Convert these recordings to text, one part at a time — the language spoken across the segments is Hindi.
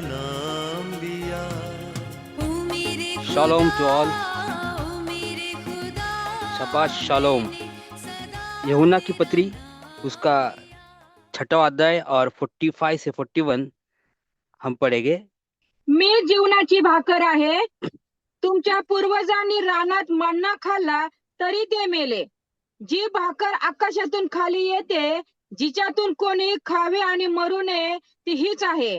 नाम लिया। ओ मेरे शालोम खुदा, टू ऑल। ओ मेरे खुदा, शबाश शालोम। मैंने सदा यूहन्ना की तेरा पत्री नाम उसका लिया। छठा अध्याय और 45 से 41 हम पढ़ेंगे। मी जीवनाची भाकर आहे. तुमच्या पूर्वजांनी रानात मन्ना खाल्ला तरी ते मेले. जी भाकर आकाशातून खाली येते, जिच्यातून कोणी खावे आणि मरू नये, ती हीच आहे.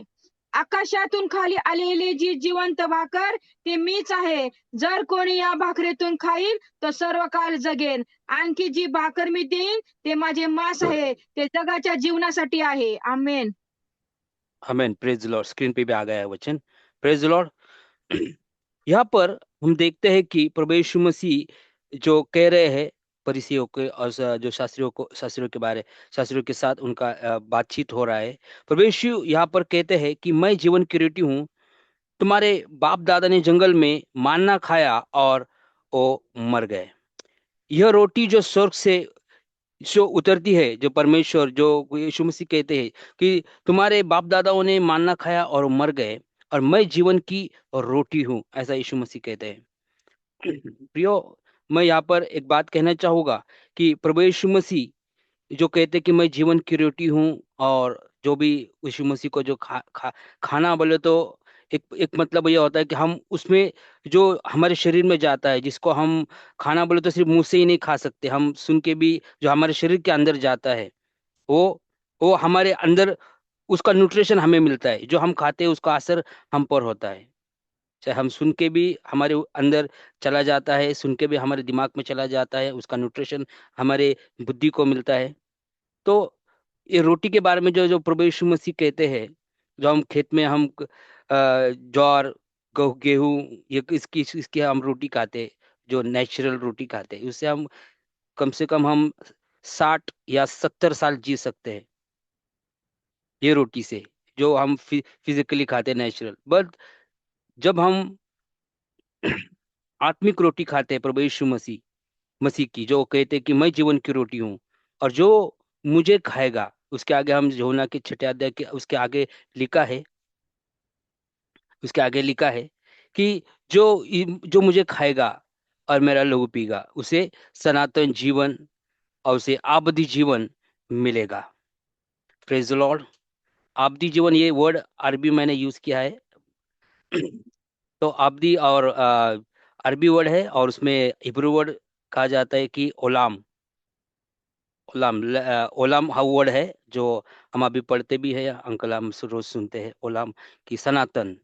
आकाशातून खाली आलेली जी जिवंत भाकर ती मीच आहे. जर कोणी या भाकरीतून खाईल तो सर्व काळ जगेल. आणखी जी भाकर मी देईन ते माझे मांस आहे, ते जगाच्या जीवनासाठी आहे. Amen. Amen. Praise the Lord. Screen पे भी आ गया है वचन। Praise the Lord. यहाँ पर हम देखते हैं कि प्रभु यीशु मसीह जो कह रहे हैं फरीसियों के और जो शास्त्रियों के साथ उनका बातचीत हो रहा है। प्रभु यीशु यहाँ पर कहते हैं कि मैं जीवन की रोटी हूँ। तुम्हारे बाप दादा ने जंगल में मान्ना खाया और वो मर गए। यह रोटी जो स्वर्ग से जो उतरती है, जो परमेश्वर, जो यीशु मसीह कहते हैं कि तुम्हारे बाप दादाओं ने मान्ना खाया और वो मर गए, और मैं जीवन की रोटी हूँ, ऐसा यीशु मसीह कहते हैं। प्रियो, मैं यहाँ पर एक बात कहना चाहूंगा कि प्रभु यीशु मसीह जो कहते कि मैं जीवन की रोटी हूँ, और जो भी यीशु मसीह को जो खाना बोले तो एक एक मतलब ये होता है कि हम उसमें जो हमारे शरीर में जाता है, जिसको हम खाना बोले तो सिर्फ मुंह से ही नहीं खा सकते, हम सुन के भी जो हमारे शरीर के अंदर जाता है, वो वो हमारे अंदर उसका न्यूट्रिशन हमें मिलता है। जो हम खाते हैं उसका असर हम पर होता है। चाहे हम सुन के भी हमारे अंदर चला जाता है, सुन के भी हमारे दिमाग में चला जाता है, उसका न्यूट्रिशन हमारे बुद्धि को मिलता है। तो ये रोटी के बारे में जो जो प्रभु यीशु मसीह कहते हैं, जो हम खेत में हम ज्वार गेहूं, ये इसकी इसकी हम रोटी खाते हैं, जो नेचुरल रोटी खाते हैं, उससे हम कम से कम हम 60 या 70 साल जी सकते हैं, ये रोटी से, जो हम फिजिकली खाते हैं नेचुरल। बट जब हम आत्मिक रोटी खाते हैं प्रभु यीशु मसीह मसीह की, जो कहते हैं कि मैं जीवन की रोटी हूँ, और जो मुझे खाएगा, उसके आगे हम यूहन्ना के छठे अध्याय के उसके आगे लिखा है कि जो मुझे खाएगा और मेरा लहू पीगा, उसे सनातन जीवन और उसे आबदी जीवन मिलेगा। Praise the Lord. आबदी जीवन, ये वर्ड अरबी मैंने यूज किया है। तो आबदी और अरबी वर्ड है, और उसमें हिब्रू वर्ड कहा जाता है कि ओलाम। ओलाम हा वर्ड है, जो हम अभी पढ़ते भी है, अंकल हम रोज सुनते हैं ओलाम की सनातन।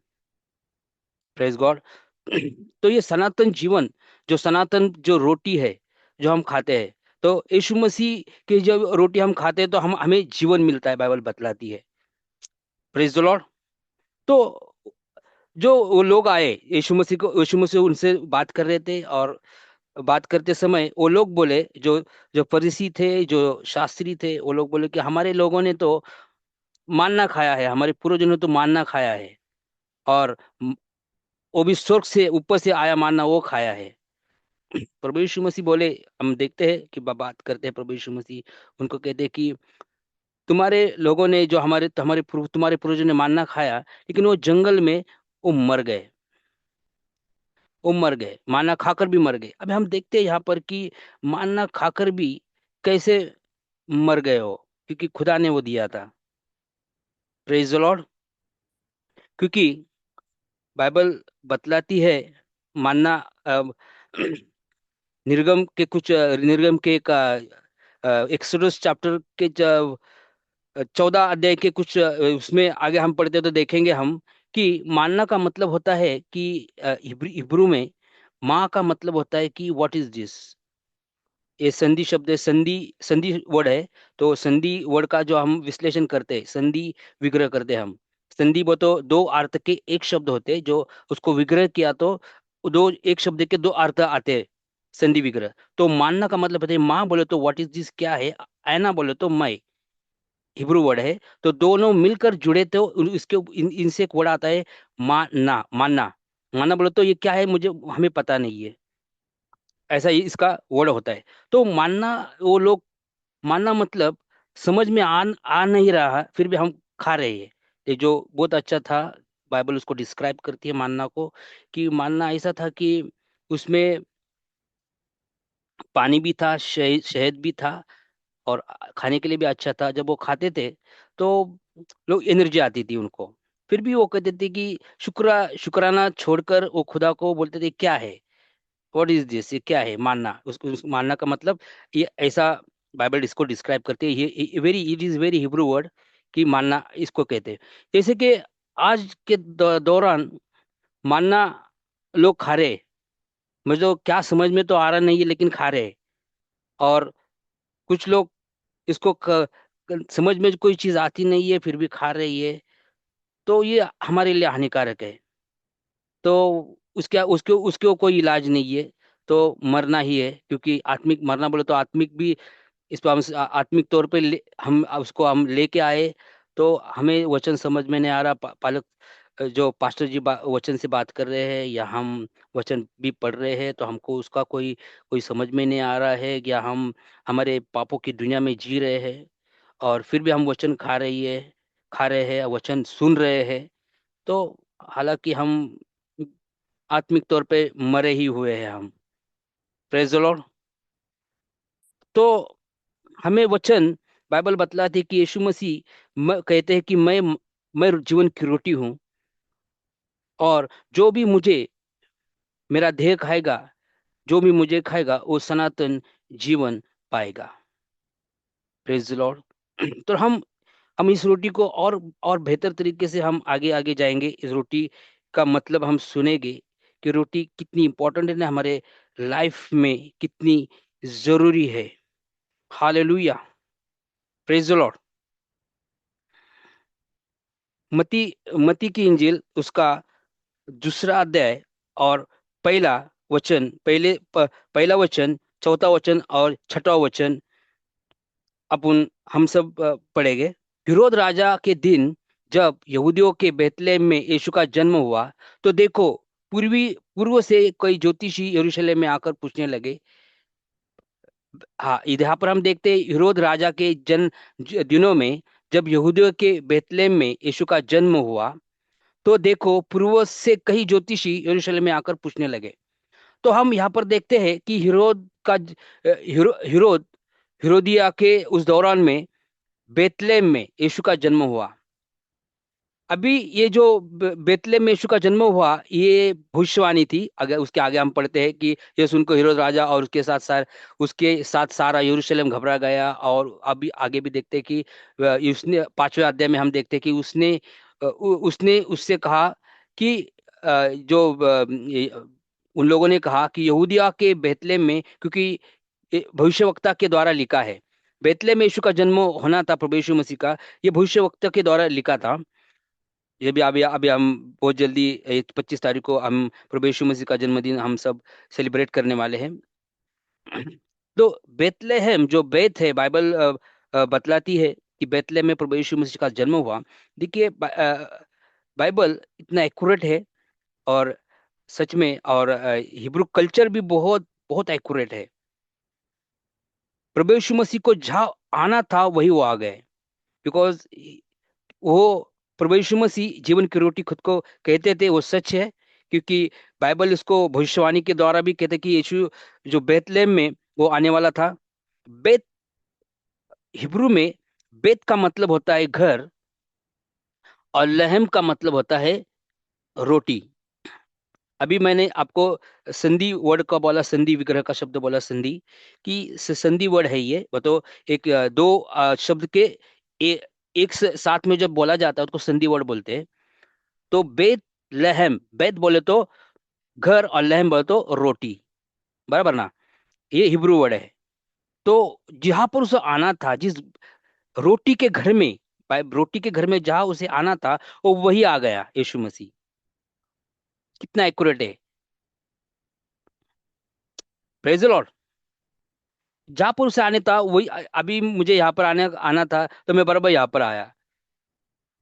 Praise God. तो ये सनातन जीवन, जो सनातन जो रोटी है जो हम खाते हैं, तो यीशु मसीह की जब रोटी हम खाते हैं तो हम हमें जीवन मिलता है, बाइबल बतलाती है। Praise the Lord. तो जो वो लोग आए यीशु मसीह उनसे बात कर रहे थे, और बात करते समय वो लोग बोले, जो जो फरीसी थे, जो शास्त्री थे, वो लोग बोले कि हमारे लोगों ने तो मानना खाया है, हमारे पूर्वजों ने तो मानना खाया है, और वो भी स्वर्ग से ऊपर से आया मानना वो खाया है। प्रभु यीशु मसीह बोले, हम देखते हैं कि बात करते हैं प्रभु यीशु मसीह, उनको कहते हैं कि तुम्हारे लोगों ने जो तुम्हारे पूर्वजों ने मानना खाया, लेकिन वो जंगल में वो मर गए, मानना खाकर भी मर गए। अब हम देखते हैं यहाँ पर कि मानना खाकर भी कैसे मर गए हो, क्योंकि खुदा ने वो दिया था। Praise the Lord. क्योंकि बाइबल बतलाती है, मानना निर्गम के एक एक्सोडस चैप्टर के 14 अध्याय के कुछ उसमें आगे हम पढ़ते तो देखेंगे हम कि मानना का मतलब होता है कि हिब्रू में माँ का मतलब होता है कि व्हाट इज दिस। ये संधि शब्द है, संधि वर्ड है। तो संधि वर्ड का जो हम विश्लेषण करते हैं, संधि विग्रह करते हैं हम। संधि वो तो दो अर्थ के एक शब्द होते हैं, जो उसको विग्रह किया तो दो एक शब्द के दो अर्थ आते हैं, संधि विग्रह। तो मानना का मतलब होता है, माँ बोले तो व्हाट इज दिस क्या है, ऐना बोले तो मैं, हिब्रू वर्ड है। तो दोनों मिलकर जुड़े तो इनसे एक वर्ड आता है मानना। मानना मानना बोले तो ये क्या है, मुझे हमें पता नहीं है, ऐसा ही इसका वर्ड होता है। तो मानना, वो लोग मानना मतलब समझ में आ नहीं रहा, फिर भी हम खा रहे हैं। ये जो बहुत अच्छा था, बाइबल उसको डिस्क्राइब करती है मान्ना को, कि मान्ना ऐसा था कि उसमें पानी भी था, शहद भी था, और खाने के लिए भी अच्छा था। जब वो खाते थे तो लोग एनर्जी आती थी उनको। फिर भी वो कहते थे कि शुक्राना छोड़कर वो खुदा को बोलते थे क्या है, व्हाट इज दिस, ये क्या है मानना। उसको मानना का मतलब ये ऐसा बाइबल इसको डिस्क्राइब करती है, ये very, it is very Hebrew word कि मानना इसको कहते हैं। जैसे कि आज के दौरान मानना लोग खा रहे, मुझे तो क्या समझ में तो आ रहा नहीं है, लेकिन खा रहे। और कुछ लोग इसको समझ में कोई चीज आती नहीं है फिर भी खा रही है, तो ये हमारे लिए हानिकारक है। तो उसके उसके उसके कोई इलाज नहीं है, तो मरना ही है। क्योंकि आत्मिक मरना बोले तो आत्मिक भी, इस पर हम आत्मिक तौर पे हम उसको हम लेके आए, तो हमें वचन समझ में नहीं आ रहा। पालक जो पास्टर जी वचन से बात कर रहे हैं, या हम वचन भी पढ़ रहे हैं, तो हमको उसका कोई कोई समझ में नहीं आ रहा है, या हम हमारे पापों की दुनिया में जी रहे हैं, और फिर भी हम वचन खा रहे हैं, वचन सुन रहे हैं। तो हालांकि हम आत्मिक तौर पे मरे ही हुए हैं हम। Praise the Lord. तो हमें वचन बाइबल बतलाती है कि यीशु मसीह कहते हैं कि मैं जीवन की रोटी हूं, और जो भी मुझे मेरा देह खाएगा, जो भी मुझे खाएगा वो सनातन जीवन पाएगा। Praise the Lord. तो हम इस रोटी को और बेहतर तरीके से हम आगे आगे जाएंगे। इस रोटी का मतलब हम सुनेंगे कि रोटी कितनी इंपॉर्टेंट है ना हमारे लाइफ में, कितनी जरूरी है। हालेलुया। Praise the Lord. मती मती की इंजील उसका दूसरा अध्याय और पहला वचन, पहला वचन, चौथा वचन और छठा वचन अपन हम सब पढ़ेंगे। हेरोद राजा के दिन जब यहूदियों के बेथलेहम में यीशु का जन्म हुआ, तो देखो, पूर्व से कई ज्योतिषी यरूशलेम में आकर पूछने लगे। हाँ, यहाँ पर हम देखते हैं हेरोद राजा के दिनों में जब यहूदियों के बेथलेहम में यीशु का जन्म हुआ, तो देखो, पूर्व से कई ज्योतिषी यरूशलेम में आकर पूछने लगे। तो हम यहाँ पर देखते हैं कि हिरोद हिरोदिया के उस दौरान में बेतलेहम में यीशु का जन्म हुआ। अभी ये जो बेतलेहम में यीशु का जन्म हुआ, ये भविष्यवाणी थी। अगर उसके आगे हम पढ़ते हैं कि ये सुनकर हेरोद राजा और उसके साथ सारा यरूशलेम घबरा गया। और अभी आगे भी देखते हैं कि उसने 5वें अध्याय में हम देखते हैं कि उसने उससे कहा कि उन लोगों ने कहा कि यहूदिया के बेतलेहम में, क्योंकि भविष्यवक्ता के द्वारा लिखा है, बेतलेहम में यीशु का जन्म होना था, प्रभु यीशु मसीह का, ये भविष्यवक्ता के द्वारा लिखा था। ये भी अभी अभी हम बहुत जल्दी 25 तारीख को हम प्रभु यीशु मसीह का जन्मदिन हम सब सेलिब्रेट करने वाले हैं। तो बेतलेहम जो बेत है, बाइबल बतलाती है कि बेतलेहम में प्रभु यीशु मसीह का जन्म हुआ। देखिए, बाइबल इतना एक्यूरेट है, और सच में, और हिब्रू कल्चर भी बहुत बहुत एक्यूरेट है। प्रभु यीशु मसीह को जहाँ आना था वही वो आ गए। बिकॉज वो प्रभु यीशु मसीह जीवन की रोटी खुद को कहते थे, वो सच है। क्योंकि बाइबल इसको भविष्यवाणी के द्वारा भी कहते कि यीशु जो बेतलेहम में वो आने वाला था। बेत हिब्रू में बेत का मतलब होता है घर, और लहम का मतलब होता है रोटी। अभी मैंने आपको संधि वर्ड का बोला, संधि विग्रह का शब्द बोला, संधि की संधि वर्ड है ये। वो तो एक दो शब्द के एक साथ में जब बोला जाता है उसको संधि वर्ड बोलते हैं। तो बेत लहम, बेत बोले तो घर और लहम बोले तो रोटी, बराबर ना। ये हिब्रू वर्ड है। तो जहां पर उसे आना था, जिस रोटी के घर में, रोटी के घर में जहां उसे आना था, वो वही आ गया यीशु मसीह। कितना एक्यूरेट है। Praise the Lord. जहां पर उसे आने था वही, अभी मुझे यहाँ पर आना था, तो मैं बराबर यहाँ पर आया।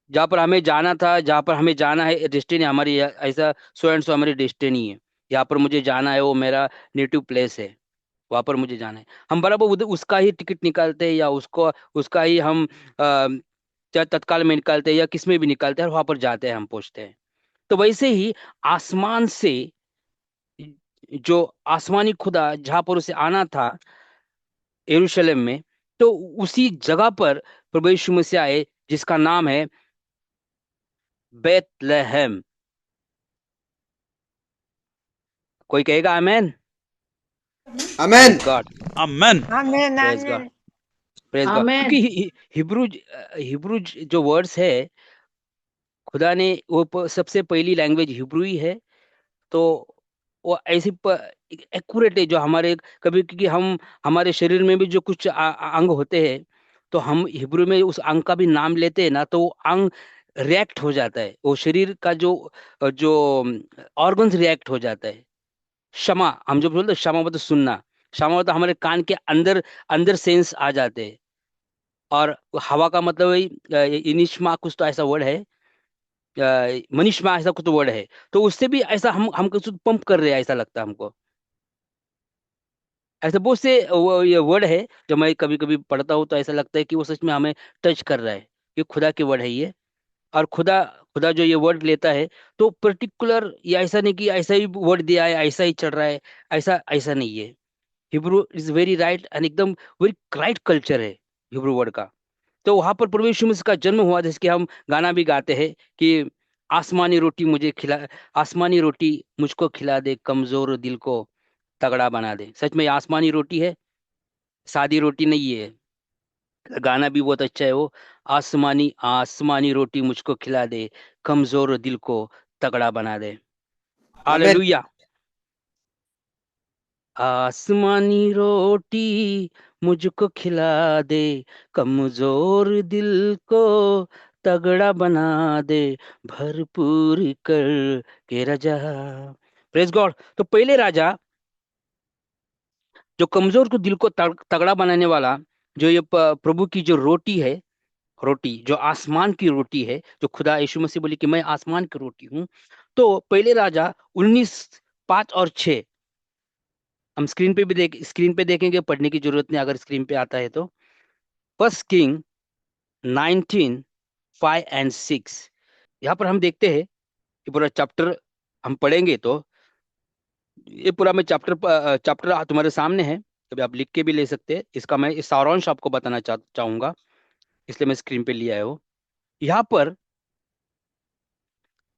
जहाँ पर हमें जाना था, जहाँ पर हमें जाना है, डेस्टिनी हमारी ऐसा सो एंड सो हमारी डेस्टिनी है। यहाँ पर मुझे जाना है, वो मेरा नेटिव प्लेस है, वहां पर मुझे जाना है। हम बराबर उसका ही टिकट निकालते हैं, या उसका ही हम चाहे तत्काल में निकालते हैं या किस में भी निकालते हैं, और वहां पर जाते हैं, हम पहुंचते हैं। तो वैसे ही आसमान से जो आसमानी खुदा जहां पर उसे आना था यरूशलेम में, तो उसी जगह पर प्रभु यीशु मसीह आए जिसका नाम है बेथलेहम। कोई कहेगा आमेन? Amen. Praise God, Amen. Amen, praise God, amen. Praise God. Amen. क्योंकि हिब्रू हिब्रू जो वर्ड्स है, खुदा ने वो सबसे पहली लैंग्वेज हिब्रू ही है। तो वो ऐसी एक्यूरेट है जो हमारे कभी, क्योंकि हम हमारे शरीर में भी जो कुछ अंग होते हैं, तो हम हिब्रू में उस अंग का भी नाम लेते हैं ना, तो वो अंग रिएक्ट हो जाता है, वो शरीर का जो जो ऑर्गन्स रिएक्ट हो जाता है। क्षमा, हम जो बोलते हैं क्षमा मतलब सुनना, क्षमा मतलब हमारे कान के अंदर अंदर सेंस आ जाते हैं। और हवा का मतलब वही इनिश्मा कुछ तो ऐसा वर्ड है, मनीषमा ऐसा कुछ वर्ड है। तो उससे भी ऐसा हम कुछ पंप कर रहे हैं ऐसा लगता है हमको। ऐसे बहुत से ये वर्ड है जो मैं कभी कभी पढ़ता हूँ, तो ऐसा लगता है कि वो सच में हमें टच कर रहा है। ये खुदा के वर्ड है ये। और खुदा खुदा जो ये वर्ड लेता है, तो पर्टिकुलर, ये ऐसा नहीं कि ऐसा ही वर्ड दिया है ऐसा ही चल रहा है, ऐसा ऐसा नहीं है। Hebrew is very right and एकदम वेरी राइट कल्चर है हिब्रू वर्ड का। तो वहां पर प्रभु यीशु मसीह का जन्म हुआ, जिसके हम गाना भी गाते हैं कि आसमानी रोटी मुझे खिला, आसमानी रोटी मुझको खिला दे, कमजोर दिल को तगड़ा बना दे। सच में ये आसमानी रोटी है, सादी रोटी नहीं है। गाना भी बहुत अच्छा है वो, आसमानी आसमानी रोटी मुझको खिला दे, कमजोर दिल को तगड़ा बना दे। Amen. हालेलुया। आसमानी रोटी मुझको खिला दे, कमजोर दिल को तगड़ा बना दे, भरपूर कर के राजा। Praise God. तो पहले राजा जो कमजोर को दिल को तगड़ा बनाने वाला, जो ये प्रभु की जो रोटी है, रोटी जो आसमान की रोटी है, जो खुदा यीशु मसीह बोली कि मैं आसमान की रोटी हूं। तो पहले राजा 19:5 और 6, हम स्क्रीन पे देखेंगे, पढ़ने की जरूरत नहीं अगर स्क्रीन पे आता है तो। फर्स्ट किंग 19:5 और 6, यहाँ पर हम देखते हैं ये पूरा चैप्टर हम पढ़ेंगे तो, ये पूरा मैं चैप्टर तुम्हारे सामने है, कभी आप लिख के भी ले सकते हैं। इसका मैं इस सारांश आपको बताना चाहूंगा, इसलिए मैं स्क्रीन पे लिया है वो। यहाँ पर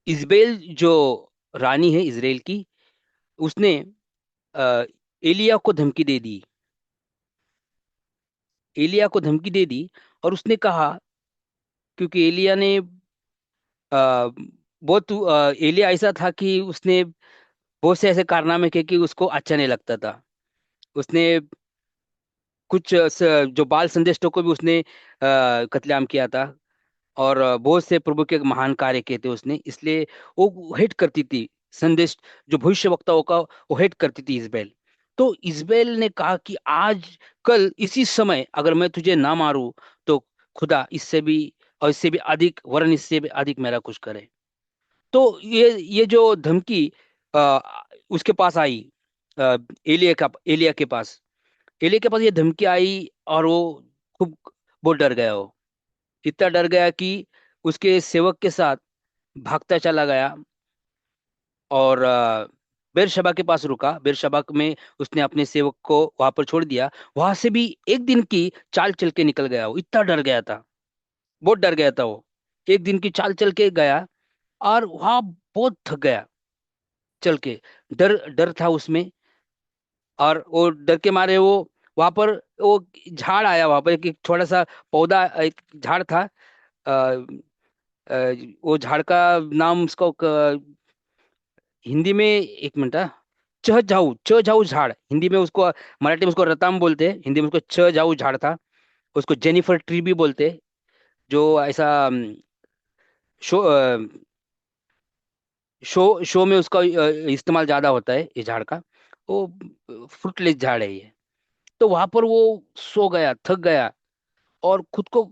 इजबेल जो रानी है इजराइल की, उसने अ, एलिया को धमकी दे दी, एलिया को धमकी दे दी। और उसने कहा, क्योंकि एलिया ने बहुत एलिया ऐसा था कि उसने बहुत से ऐसे कारनामे किए कि उसको अच्छा नहीं लगता था। उसने कुछ जो बाल संदेशों को भी उसने कत्लेआम किया था, और बहुत से प्रभु के महान कार्य किए थे उसने, इसलिए वो हेट करती थी संदेश, जो भविष्य वक्ताओं का वो हेट करती थी इजबेल। तो इजबेल ने कहा कि आज कल इसी समय अगर मैं तुझे ना मारूं, तो खुदा इससे भी और इससे भी अधिक, वरन इससे भी अधिक मेरा कुछ करे। तो ये जो धमकी आ, उसके पास आई, आ, एलिया के पास ये धमकी आई, और वो खूब बहुत डर गया। वो इतना डर गया कि उसके सेवक के साथ भागता चला गया, और बेरशबा के पास रुका। बेरशबा में उसने अपने सेवक को वहां पर छोड़ दिया। वहां से भी एक दिन की चाल चल के निकल गया। वो इतना डर गया था, बहुत डर गया था वो। एक दिन की चाल चल के गया, और वहां बहुत थक गया चल के। डर डर था उसमें, और वो डर के मारे वो वहां पर वो झाड़ आया, वहां पर एक छोटा सा पौधा, एक झाड़ था। अ, अ, वो झाड़ का नाम उसको हिंदी में, एक मिनट, चहझाऊ झाड़ हिंदी में उसको, मराठी में उसको रताम बोलते हैं, हिंदी में उसको चहझाऊ झाड़ था। उसको जेनिफर ट्री भी बोलते हैं। जो ऐसा शो शो में उसका इस्तेमाल ज्यादा होता है इस झाड़ का। वो फ्रूटलेस झाड़ है ये। तो वहां पर वो सो गया, थक गया, और खुद को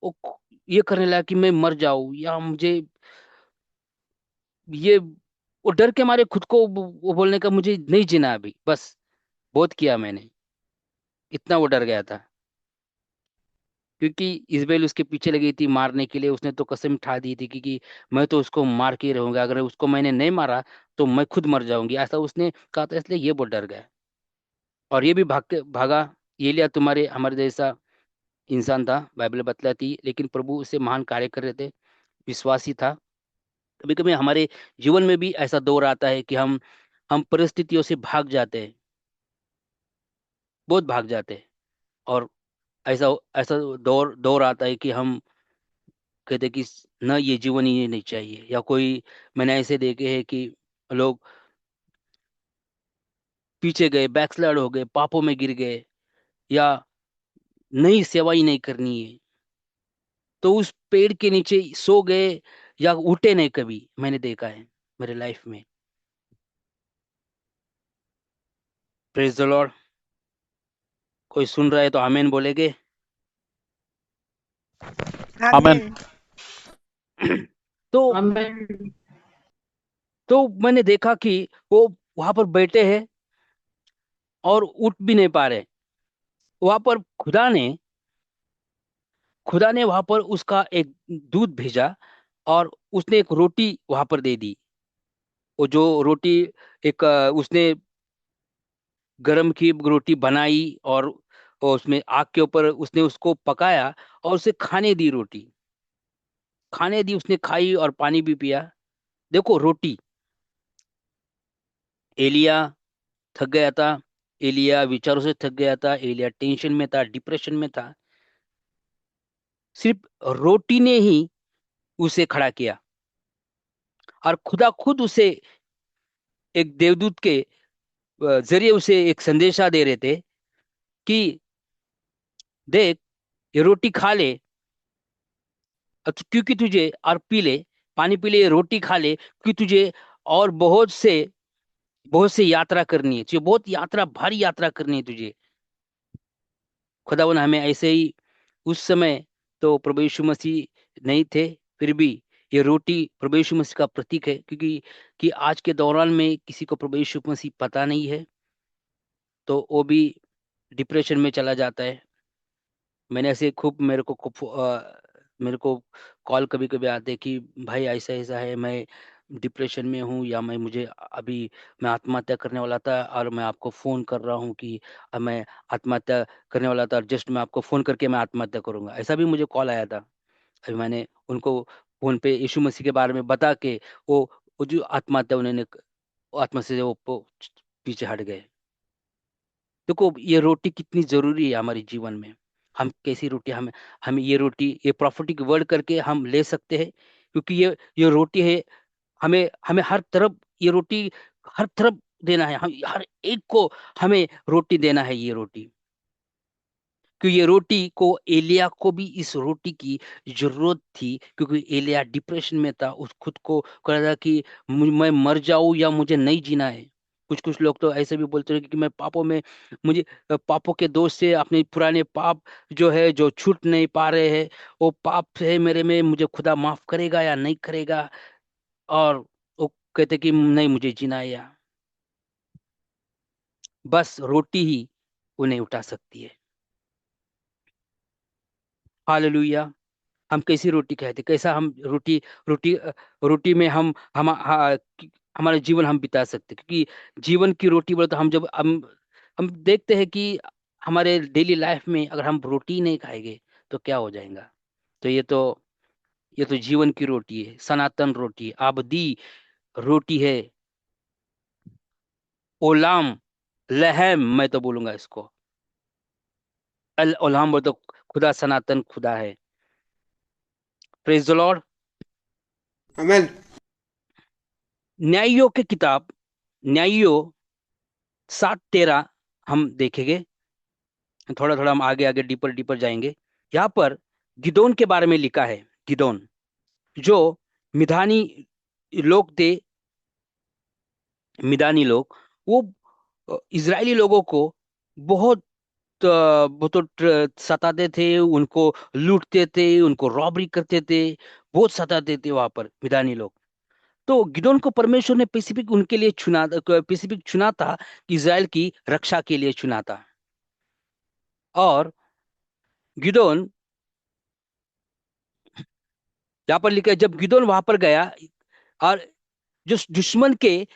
वो ये करने लगा कि मैं मर जाऊं, या मुझे ये, वो डर के मारे खुद को वो बोलने का, मुझे नहीं जीना अभी, बस बहुत किया मैंने, इतना वो डर गया था। क्योंकि इजबेल उसके पीछे लगी थी मारने के लिए। उसने तो कसम खा दी थी कि मैं तो उसको मार के ही रहूंगा, अगर उसको मैंने नहीं मारा तो मैं खुद मर जाऊंगी, ऐसा उसने कहा था। इसलिए ये बहुत डर गया और ये भी भागा। एलिय्याह तुम्हारे हमारे जैसा इंसान था, बाइबल बतलाती, लेकिन प्रभु उससे महान कार्य कर रहे थे, विश्वासी था। कभी कभी हमारे जीवन में भी ऐसा दौर आता है कि हम परिस्थितियों से भाग जाते हैं, बहुत भाग जाते हैं। और ऐसा ऐसा दौर दौर आता है कि हम कहते हैं कि न ये जीवन ही नहीं चाहिए, या कोई, मैंने ऐसे देखे हैं कि लोग पीछे गए, बैकस्लाइड हो गए, पापों में गिर गए, या नई सेवा ही नहीं करनी है तो उस पेड़ के नीचे सो गए या उठे नहीं कभी, मैंने देखा है मेरे लाइफ में। Praise the Lord. कोई सुन रहा है तो आमीन बोलेगे। Amen. तो Amen. तो मैंने देखा कि वो वहां पर बैठे हैं और उठ भी नहीं पा रहे। वहां पर खुदा ने वहां पर उसका एक दूध भेजा और उसने एक रोटी वहां पर दे दी। वो जो रोटी एक उसने गरम की रोटी बनाई, और उसमें आग के ऊपर उसने उसको पकाया और उसे खाने दी, रोटी खाने दी, उसने खाई और पानी भी पिया। देखो रोटी। एलिया थक गया था, एलिया विचारों से थक गया था, एलिया टेंशन में था, डिप्रेशन में था। सिर्फ रोटी ने ही उसे खड़ा किया, और खुदा खुद उसे एक देवदूत के जरिए उसे एक संदेशा दे रहे थे कि देख, ये रोटी खा ले, क्योंकि तुझे, और पी ले, पानी पी ले, ये रोटी खा ले, क्योंकि तुझे और बहुत से यात्रा करनी है, तुझे बहुत यात्रा, भारी यात्रा करनी है तुझे। खुदावन हमें ऐसे ही, उस समय तो प्रभु यीशु मसीह नहीं थे, फिर भी ये रोटी प्रभु यीशु मसीह का प्रतीक है, क्योंकि कि आज के दौरान में किसी को प्रभु यीशु मसीह पता नहीं है तो वो भी डिप्रेशन में चला जाता है। मैंने ऐसे खूब, मेरे को कॉल कभी कभी आते कि भाई ऐसा ऐसा है, मैं डिप्रेशन में हूँ, या मुझे अभी मैं आत्महत्या करने वाला था और मैं आपको फ़ोन कर रहा हूँ कि अब मैं आत्महत्या करने वाला था, जस्ट मैं आपको फ़ोन करके मैं आत्महत्या करूंगा, ऐसा भी मुझे कॉल आया था। अभी मैंने उनको फ़ोन पे यीशु मसीह के बारे में बता के वो जो आत्महत्या उन्होंने, आत्महत्या से वो पीछे हट गए। देखो ये रोटी कितनी जरूरी है हमारे जीवन में। हम कैसी रोटी, हमें ये रोटी, ये प्रॉफिटिक वर्ड करके हम ले सकते हैं, क्योंकि ये रोटी है। हमें हमें हर तरफ ये रोटी, हर तरफ देना है, हम हर एक को हमें रोटी देना है, ये रोटी। कि ये रोटी को, एलिया को भी इस रोटी की जरूरत थी, क्योंकि एलिया डिप्रेशन में था, उस खुद को कह रहा था कि मैं मर जाऊं या मुझे नहीं जीना है। कुछ कुछ लोग तो ऐसे भी बोलते हैं कि मैं पापों में, मुझे पापों के दोष से, अपने पुराने पाप जो है, जो छूट नहीं पा रहे हैं, वो पाप है मेरे में, मुझे खुदा माफ करेगा या नहीं करेगा। और वो कहते कि नहीं, मुझे जीना है, या बस रोटी ही उन्हें उठा सकती है। हालेलुया। हम कैसी रोटी खाते, कैसा हम रोटी रोटी में हमारा जीवन हम बिता सकते, क्योंकि जीवन की रोटी बोले तो हम जब हम देखते हैं कि हमारे डेली लाइफ में अगर हम रोटी नहीं खाएंगे तो क्या हो जाएगा। तो ये तो जीवन की रोटी है, सनातन रोटी है, आबदी रोटी है, ओलाम लहम, मैं तो बोलूंगा इसको अल ओलाम बोले तो खुदा, सनातन खुदा है। Praise the Lord. Amen. न्यायियों की किताब, न्यायियों 7:13 हम देखेंगे। थोड़ा थोड़ा हम आगे आगे डीपर डीपर जाएंगे। यहाँ पर गिदोन के बारे में लिखा है। गिदोन जो मिधानी लोग थे, मिदानी लोग, वो इजरायली लोगों को बहुत सताते थे, उनको लूटते थे, उनको रॉबरी करते थे, बहुत सताते थे वहां पर मिदानी लोग। तो गिदोन को परमेश्वर ने स्पेसिफिक उनके लिए चुना था, कि इजराइल की रक्षा के लिए चुना था। और गिदोन यहाँ पर लिखा है जब गिदोन वहां पर गया और जो दुश्मन के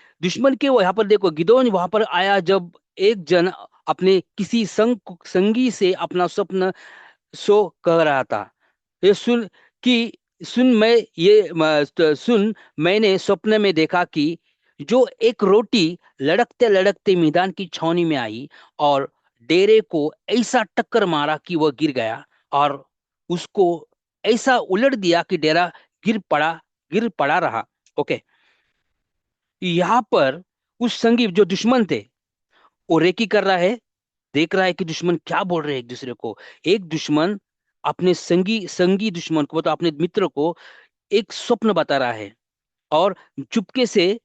वो यहाँ पर देखो गिदोन वहां पर आया जब एक जन अपने किसी संगी से अपना स्वप्न सो कह रहा था। ये सुन कि सुन मैं सुन मैंने स्वप्न में देखा कि जो एक रोटी लड़कते लड़कते मैदान की छावनी में आई और डेरे को ऐसा टक्कर मारा कि वह गिर गया और उसको ऐसा उलट दिया कि डेरा गिर पड़ा रहा। ओके, यहाँ पर उस संगी जो दुश्मन थे वो रेकी कर रहा है, देख रहा है कि दुश्मन क्या बोल रहे हैं एक दूसरे को। एक दुश्मन अपने संगी संगी दुश्मन को, तो अपने मित्र को एक स्वप्न बता रहा है और चुपके से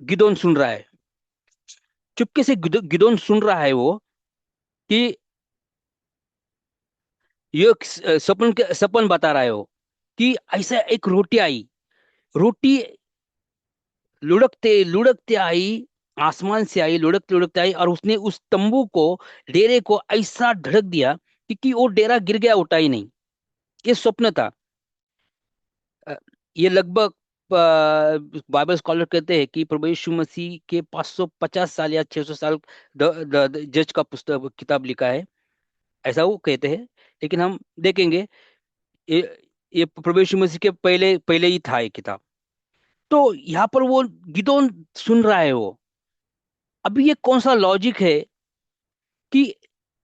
गिदोन सुन रहा है। चुपके से गिदोन सुन रहा है वो कि ये एक सपन बता रहा है वो कि ऐसा एक रोटी आई, रोटी लुढ़कते लुढ़कते आई, आसमान से आई, लुढ़कते लुढ़कते आई और उसने उस तंबू को, डेरे को ऐसा धड़क दिया कि वो डेरा गिर गया, उठा ही नहीं। ये स्वप्न था। अ, ये लगभग बाइबल स्कॉलर कहते हैं कि प्रभु यीशु मसीह के 550 साल या 600 साल जज का पुस्तक किताब लिखा है, ऐसा वो कहते हैं। लेकिन हम देखेंगे ये ये प्रभु यीशु मसीह के पहले पहले ही था ये किताब। तो यहाँ पर वो गिदोन सुन रहा है वो। अभी ये कौन सा लॉजिक है कि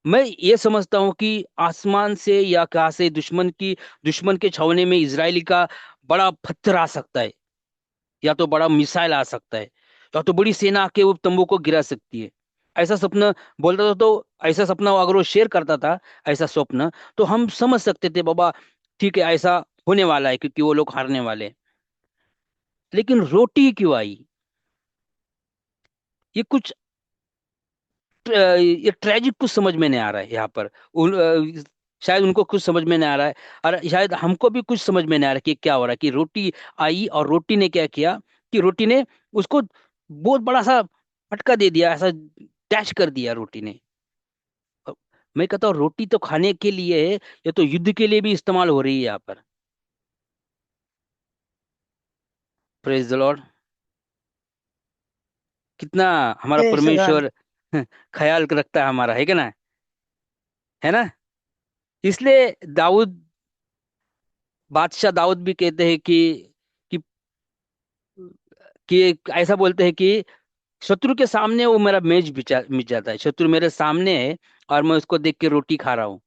मैं ये समझता हूं कि आसमान से या कहाँ से दुश्मन के छावनी में इजरायली का बड़ा पत्थर आ सकता है, या तो बड़ा मिसाइल आ सकता है, या तो बड़ी सेना आके वो तंबू को गिरा सकती है। ऐसा सपना बोलता था, तो ऐसा सपना अगर वो शेयर करता था, ऐसा स्वप्न, तो हम समझ सकते थे बाबा ठीक है ऐसा होने वाला है क्योंकि वो लोग हारने वाले हैं। लेकिन रोटी क्यों आई? ये कुछ ये ट्रेजिक कुछ समझ में नहीं आ रहा है यहाँ पर। शायद उनको कुछ समझ में नहीं आ रहा है और शायद हमको भी कुछ समझ में नहीं आ रहा कि क्या हो रहा है। कि रोटी आई और रोटी ने क्या किया कि रोटी ने उसको बहुत बड़ा सा फटका दे दिया, ऐसा डैश कर दिया रोटी ने। मैं कहता हूँ रोटी तो खाने के लिए है, ये तो युद्ध के लिए भी इस्तेमाल हो रही है यहाँ पर। Praise the Lord. कितना हमारा प्रेज गॉड। परमेश्वर ख्याल रखता है हमारा, है क्या ना? है ना? इसलिए दाऊद, बादशाह दाऊद भी कहते हैं कि कि ऐसा बोलते हैं कि शत्रु के सामने वो मेरा मेज मिट जाता है। शत्रु मेरे सामने है और मैं उसको देख के रोटी खा रहा हूँ।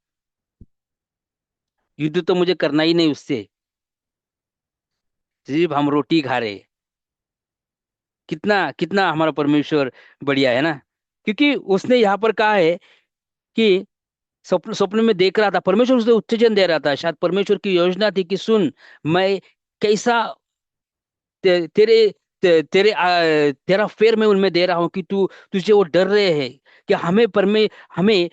युद्ध तो मुझे करना ही नहीं उससे, सिर्फ हम रोटी खा रहे हैं। कितना कितना हमारा परमेश्वर बढ़िया है ना? क्योंकि उसने यहाँ पर कहा है कि स्वप्न स्वप्न में देख रहा था, परमेश्वर उसे उत्तेजन दे रहा था। शायद परमेश्वर की योजना थी कि सुन मैं कैसा तेरे तेरा फेर मैं उनमें दे रहा हूं कि तुझे वो डर रहे हैं कि हमें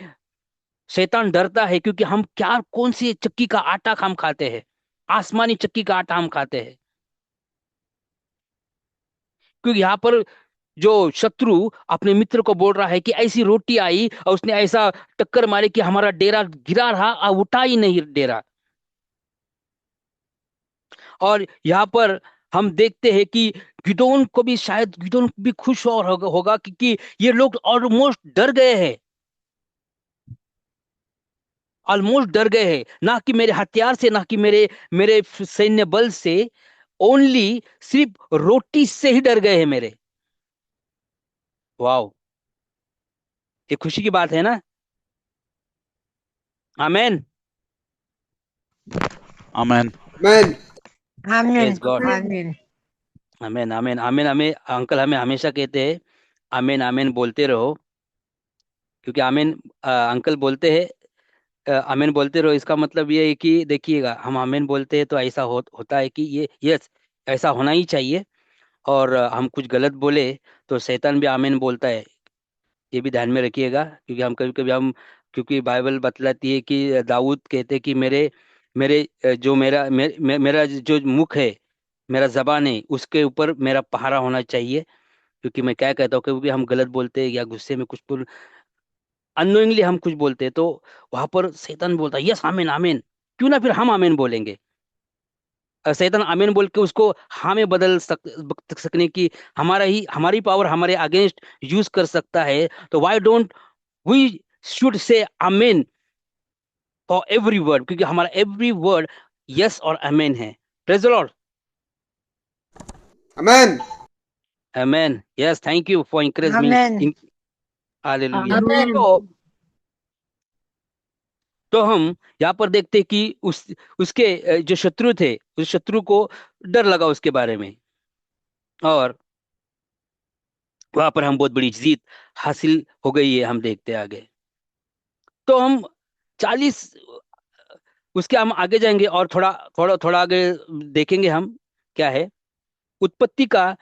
शैतान डरता है क्योंकि हम क्या कौन सी चक्की का आटा हम खाते हैं, आसमानी चक्की का आटा हम खाते हैं। क्योंकि यहाँ पर जो शत्रु अपने मित्र को बोल रहा है कि ऐसी रोटी आई और उसने ऐसा टक्कर मारी कि हमारा डेरा गिरा रहा और उठा ही नहीं डेरा। और यहाँ पर हम देखते हैं कि गिदोन भी खुश और होगा क्योंकि ये लोग ऑलमोस्ट डर गए हैं, ना कि मेरे हथियार से, ना कि मेरे मेरे सैन्य बल से, ओनली सिर्फ रोटी से ही डर गए हैं मेरे। वाओ, ये खुशी की बात है ना? आमेन। Amen. Amen. आमीन प्रेज गॉड। आमीन। आमेन आमेन आमेन। हमें अंकल हमें हमेशा कहते हैं आमेन आमेन बोलते रहो, क्योंकि आमेन अंकल बोलते हैं आमीन बोलते रहो। इसका मतलब ये है कि देखिएगा, हम आमीन बोलते हैं तो ऐसा होता है कि ये यस ऐसा होना ही चाहिए। और हम कुछ गलत बोले तो शैतान भी आमीन बोलता है। ये भी ध्यान में रखिएगा, क्योंकि हम कभी कभी हम क्योंकि बाइबल बतलाती है कि दाऊद कहते हैं कि मेरे मेरे जो मेरा जो मुख है, मेरा जबान है, उसके ऊपर मेरा पहरा होना चाहिए। क्योंकि मैं क्या कहता हूँ, क्योंकि हम गलत बोलते हैं या गुस्से में कुछ अननोइंगली हम कुछ बोलते हैं, तो वहां पर शैतान बोलता है यस आमीन आमीन, क्यों ना फिर हम आमीन बोलेंगे। शैतान आमीन बोल के उसको हाँ में बदल सकने की हमारी पावर हमारे अगेंस्ट यूज कर सकता है। तो why don't we should say आमीन फॉर एवरी वर्ड, क्योंकि हमारा एवरी वर्ड यस और आमीन है। Praise the Lord. Amen. आमीन। Yes, thank you for encourage me Amen. In. Hallelujah. Amen. तो हम यहाँ पर देखते हैं कि उसके जो शत्रु थे, उस शत्रु को डर लगा उसके बारे में, और वहां पर हम बहुत बड़ी जीत हासिल हो गई है। हम देखते हैं आगे। तो हम 40 उसके हम आगे जाएंगे और थोड़ा थोड़ा थोड़ा आगे देखेंगे हम क्या है। उत्पत्ति का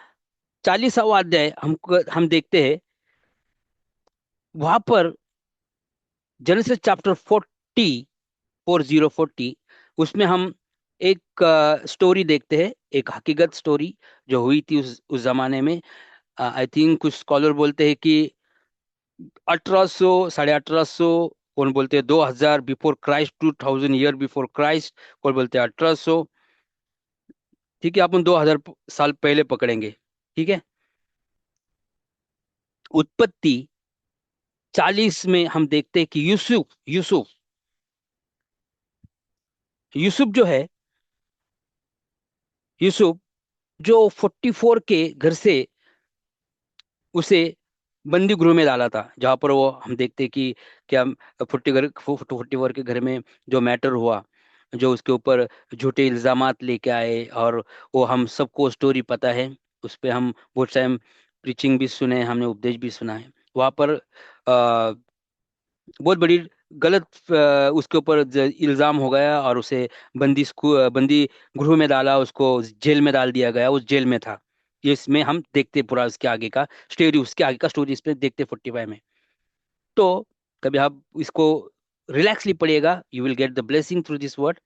40वां अध्याय हम देखते हैं। वहां पर जेनेसिस चैप्टर 40 उसमें हम एक स्टोरी देखते हैं, एक हकीकत स्टोरी जो हुई थी उस जमाने में। आई थिंक कुछ स्कॉलर बोलते हैं कि 1800, 1850, कौन बोलते हैं 2000 before Christ, 2000 year before Christ, कौन बोलते हैं 1800। ठीक है, अपन 2000 साल पहले पकड़ेंगे। ठीक है। उत्पत्ति 40 में हम देखते हैं कि यूसुफ यूसुफ यूसुफ जो है, यूसुफ जो 44 के घर से उसे बंदी गृह में डाला था, जहां पर वो हम देखते हैं कि क्या 44 के घर में जो मैटर हुआ, जो उसके ऊपर झूठे इल्जामात लेके आए, और वो हम सबको स्टोरी पता है। उस पे हम बहुत टाइम प्रीचिंग भी सुने, हमने उपदेश भी सुना है। वहां पर बहुत बड़ी गलत उसके ऊपर इल्जाम हो गया, और उसे बंदी गृह में डाला, उसको जेल में डाल दिया गया। उस जेल में था। ये इसमें हम देखते पूरा उसके आगे का स्टोरी, उसके आगे का स्टोरी इसमें देखते 45 में। तो कभी आप इसको रिलैक्सली पढ़िएगा, you will get the blessing through this word.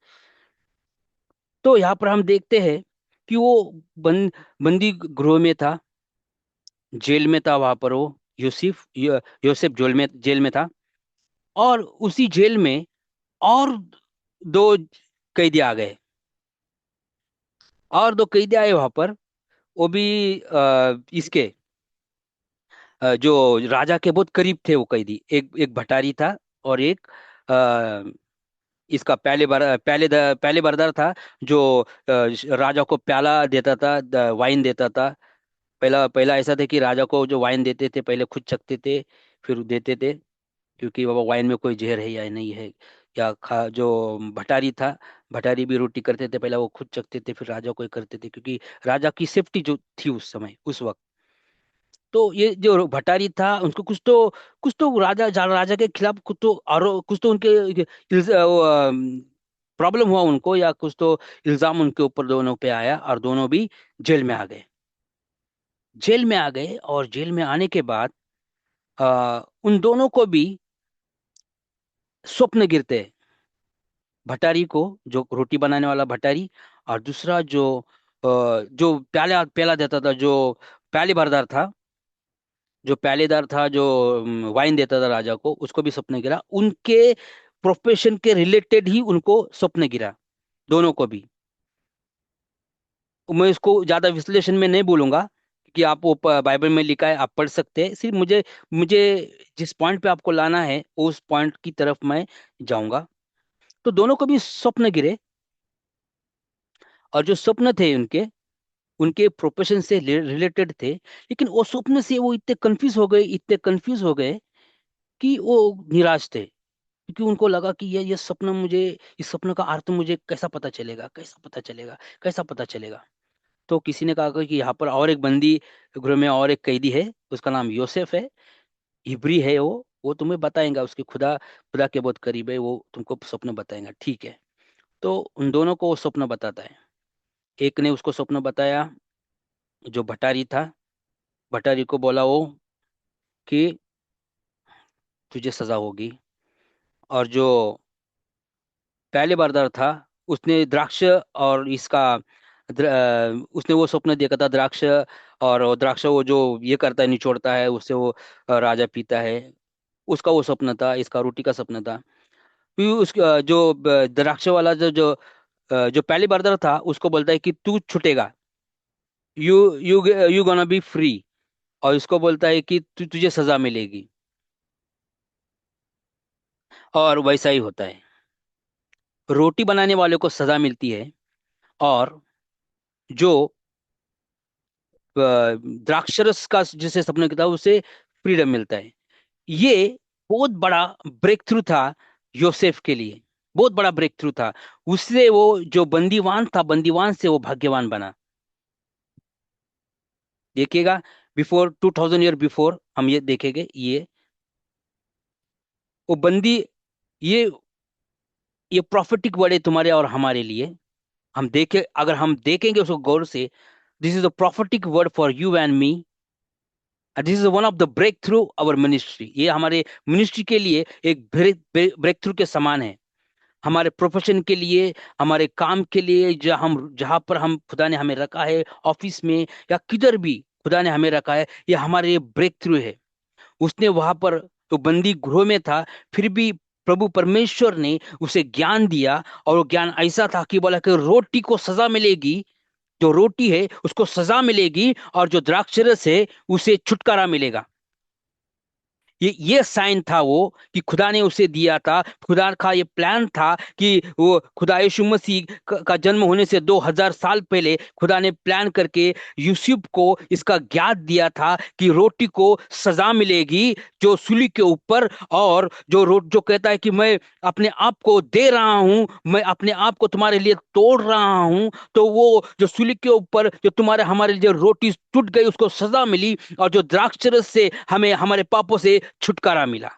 तो यहाँ पर हम देखते हैं कि वो बंदी गृह में था, जेल में था। वहां पर वो योसेफ जेल में था, और उसी जेल में और दो कैदी आ गए। और दो कैदी आए वहां पर, वो भी इसके जो राजा के बहुत करीब थे वो कैदी। एक एक भटारी था, और एक अ, इसका पहले बरदार था, जो राजा को प्याला देता था, वाइन देता था। पहला पहला ऐसा था कि राजा को जो वाइन देते थे पहले खुद चखते थे, फिर देते थे, क्योंकि बाबा वाइन में कोई जहर है या नहीं है। या खा जो भटारी था, भटारी भी रोटी करते थे, पहले वो खुद चखते थे फिर राजा को ही करते थे, क्योंकि राजा की सेफ्टी जो थी उस समय उस वक्त। तो ये जो भटारी था उनको कुछ तो राजा के खिलाफ कुछ तो उनके प्रॉब्लम हुआ उनको, या कुछ तो इल्जाम उनके ऊपर दोनों पे आया, और दोनों भी जेल में आ गए। जेल में आ गए, और जेल में आने के बाद उन दोनों को भी स्वप्न गिरते हैं। भटारी को, जो रोटी बनाने वाला भटारी, और दूसरा जो प्याला प्याला देता था, जो प्याले भरदार था, जो प्यालेदार था, जो वाइन देता था राजा को, उसको भी सपने गिरा। उनके प्रोफेशन के रिलेटेड ही उनको स्वप्न गिरा, दोनों को भी। मैं इसको ज्यादा विश्लेषण में नहीं बोलूंगा, कि आप वो बाइबल में लिखा है, आप पढ़ सकते हैं। सिर्फ मुझे मुझे जिस पॉइंट पे आपको लाना है उस पॉइंट की तरफ मैं जाऊंगा। तो दोनों को भी स्वप्न गिरे, और जो स्वप्न थे उनके उनके प्रोफेशन से रिलेटेड थे, लेकिन वो स्वप्न से वो इतने कंफ्यूज हो गए कि वो निराश थे, क्योंकि उनको लगा कि ये सपना मुझे, इस सपने का अर्थ मुझे कैसा पता चलेगा। तो किसी ने कहा कि यहाँ पर और एक बंदी गृह में और एक कैदी है, उसका नाम योसेफ है, इब्री है। वो तुम्हें बताएगा, उसके खुदा खुदा के बहुत करीब है, वो तुमको स्वप्न बताएगा। ठीक है। तो उन दोनों को वो स्वप्न बताता है। एक ने उसको स्वप्न बताया, जो भटारी था। भटारी को बोला वो कि तुझे सजा होगी। और जो पहले बारदार था, उसने द्राक्ष और उसने वो स्वप्न देखा था, द्राक्ष, और वो द्राक्ष वो जो ये करता है, निचोड़ता है, उससे वो राजा पीता है। उसका वो स्वप्न था। इसका रोटी का स्वप्न था। फिर जो द्राक्ष वाला जो जो जो पहले ब्रदर था उसको बोलता है कि तू छूटेगा, you you you gonna be free. और इसको बोलता है कि तुझे सजा मिलेगी। और वैसा ही होता है, रोटी बनाने वाले को सजा मिलती है, और जो द्राक्षरस का जिसे सपने था उसे फ्रीडम मिलता है। ये बहुत बड़ा ब्रेक थ्रू था योसेफ के लिए, बहुत बड़ा ब्रेक थ्रू था। उससे वो जो बंदीवान था, बंदीवान से वो भाग्यवान बना। देखिएगा, बिफोर 2000 ईयर बिफोर हम ये देखेंगे, ये वो बंदी, ये ये प्रॉफिटिक वर्ड है तुम्हारे और हमारे लिए। हम देखे, अगर हम देखेंगे उसको गौर से, this is a prophetic word for you and me. This is one of the breakthrough our ministry. ये हमारे मिनिस्ट्री के लिए एक ब्रेक थ्रू के समान है। हमारे प्रोफेशन के लिए, हमारे काम के लिए, जहाँ पर हम खुदा ने हमें रखा है, ऑफिस में या किधर भी खुदा ने हमें रखा है, ये हमारे लिए ब्रेक थ्रू है। उसने वहां पर, तो बंदी गृह में था, फिर भी प्रभु परमेश्वर ने उसे ज्ञान दिया। और वो ज्ञान ऐसा था कि बोला कि रोटी को सजा मिलेगी, जो रोटी है उसको सजा मिलेगी, और जो द्राक्षरस है उसे छुटकारा मिलेगा। ये साइन था वो, कि खुदा ने उसे दिया था। खुदा का ये प्लान था कि वो खुदा यीशु मसीह का जन्म होने से 2000 साल पहले खुदा ने प्लान करके यूसुफ को इसका ज्ञात दिया था कि रोटी को सजा मिलेगी जो सूली के ऊपर। और जो कहता है कि मैं अपने आप को दे रहा हूं, मैं अपने आप को तुम्हारे लिए तोड़ रहा हूं, तो वो जो सूली के ऊपर जो तुम्हारे हमारे लिए रोटी टूट गई उसको सजा मिली, और जो द्राक्षरस से हमें हमारे पापों से छुटकारा मिला।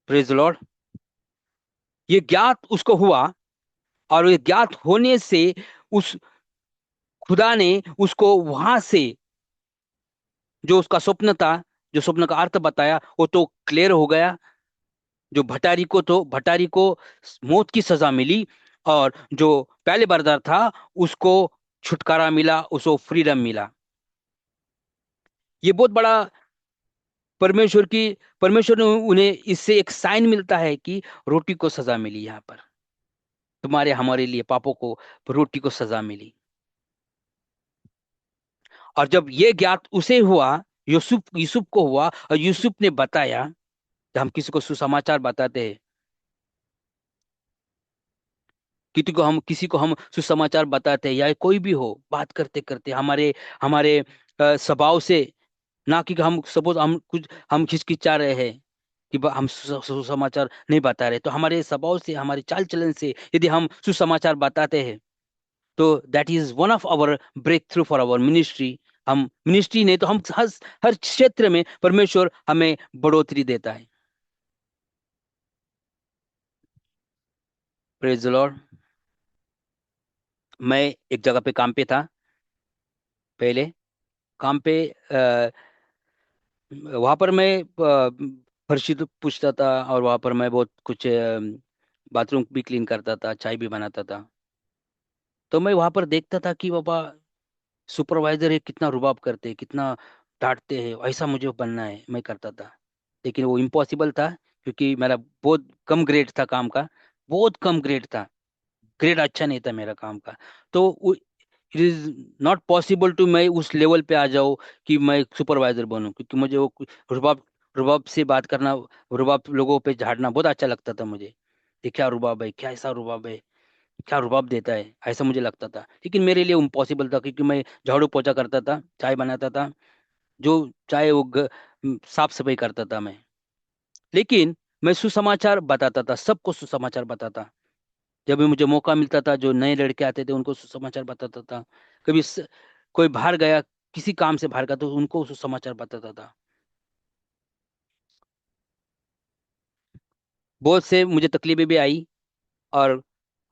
Praise Lord. ये ज्ञात उसको हुआ, और ये ज्ञात होने से उस खुदा ने उसको वहां से जो उसका स्वप्न था, जो स्वप्न का अर्थ बताया, वो तो क्लियर हो गया। जो भटारी को मौत की सजा मिली, और जो पहले बरदार था उसको छुटकारा मिला, उसको फ्रीडम मिला। ये बहुत बड़ा परमेश्वर ने उन्हें इससे एक साइन मिलता है कि रोटी को सजा मिली, यहाँ पर तुम्हारे हमारे लिए पापों को रोटी को सजा मिली। और जब ये ज्ञात उसे हुआ, यूसुफ यूसुफ को हुआ, और यूसुफ ने बताया, जब हम किसी को सुसमाचार बताते हैं, किसी को हम सुसमाचार बताते हैं, या कोई भी हो, बात करते करते हमारे हमारे स्वभाव से, ना कि हम सपोज हम हिचकिचा रहे हैं कि हम सुसमाचार नहीं बता रहे, तो हमारे स्वभाव से, हमारे चाल चलन से यदि हम सुसमाचार बताते हैं, तो that is one of our breakthrough for our ministry. हम मिनिस्ट्री नहीं तो हम हर क्षेत्र में परमेश्वर हमें बढ़ोतरी देता है। Praise the Lord. मैं एक जगह पे काम पे था पहले, काम पे वहां पर मैं फर्शी तो पूछता था, और वहां पर मैं बहुत कुछ बाथरूम भी क्लीन करता था, चाय भी बनाता था। तो मैं वहां पर देखता था कि बाबा सुपरवाइजर है, कितना रुबाब करते हैं, कितना डांटते हैं, ऐसा मुझे बनना है, मैं करता था। लेकिन वो इम्पॉसिबल था, क्योंकि मेरा बहुत कम ग्रेड था काम का, बहुत कम ग्रेड था, ग्रेड अच्छा नहीं था मेरा काम का। तो it is not possible to मैं उस लेवल पे आ जाऊँ कि मैं सुपरवाइजर बनूं, क्योंकि मुझे वो रुबाब रुबाब से बात करना, रुबाब लोगों पे झाड़ना बहुत अच्छा लगता था मुझे। ये क्या रुबाब है, क्या ऐसा रुबाब है, क्या रुबाब देता है, ऐसा मुझे लगता था। लेकिन मेरे लिए इम्पॉसिबल था, क्योंकि मैं झाड़ू पोछा करता था, चाय बनाता था, जो चाहे वो साफ सफाई करता था मैं। लेकिन मैं सुसमाचार बताता था, सबको सुसमाचार बताता। जब भी मुझे मौका मिलता था, जो नए लड़के आते थे उनको सुसमाचार बताता था। कभी कोई बाहर गया, किसी काम से बाहर गया, तो उनको सुसमाचार बताता था। बहुत से मुझे तकलीफें भी आई, और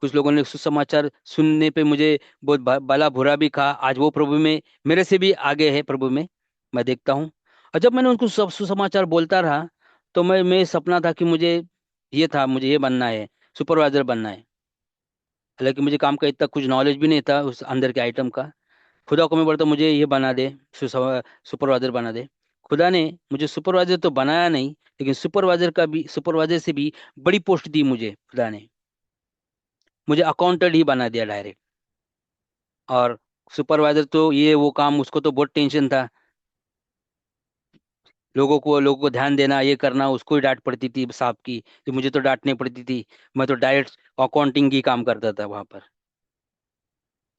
कुछ लोगों ने सुसमाचार सुनने पे मुझे बहुत भला बुरा भी कहा। आज वो प्रभु में मेरे से भी आगे है, प्रभु में मैं देखता हूँ। और जब मैंने उनको सब सुसमाचार बोलता रहा, तो मैं सपना था कि मुझे ये बनना है, सुपरवाइजर बनना है। हालांकि मुझे काम का इतना कुछ नॉलेज भी नहीं था उस अंदर के आइटम का। खुदा को मैं बोलता, मुझे ये बना दे, सुपरवाइजर बना दे। खुदा ने मुझे सुपरवाइजर तो बनाया नहीं, लेकिन सुपरवाइजर से भी बड़ी पोस्ट दी मुझे खुदा ने। मुझे अकाउंटेंट ही बना दिया डायरेक्ट। और सुपरवाइजर तो ये वो काम, उसको तो बहुत टेंशन था। लोगों को ध्यान देना, ये करना, उसको ही डांट पड़ती थी साहब की, तो मुझे तो डांटनी पड़ती थी। मैं तो डायरेक्ट अकाउंटिंग की काम करता था वहां पर।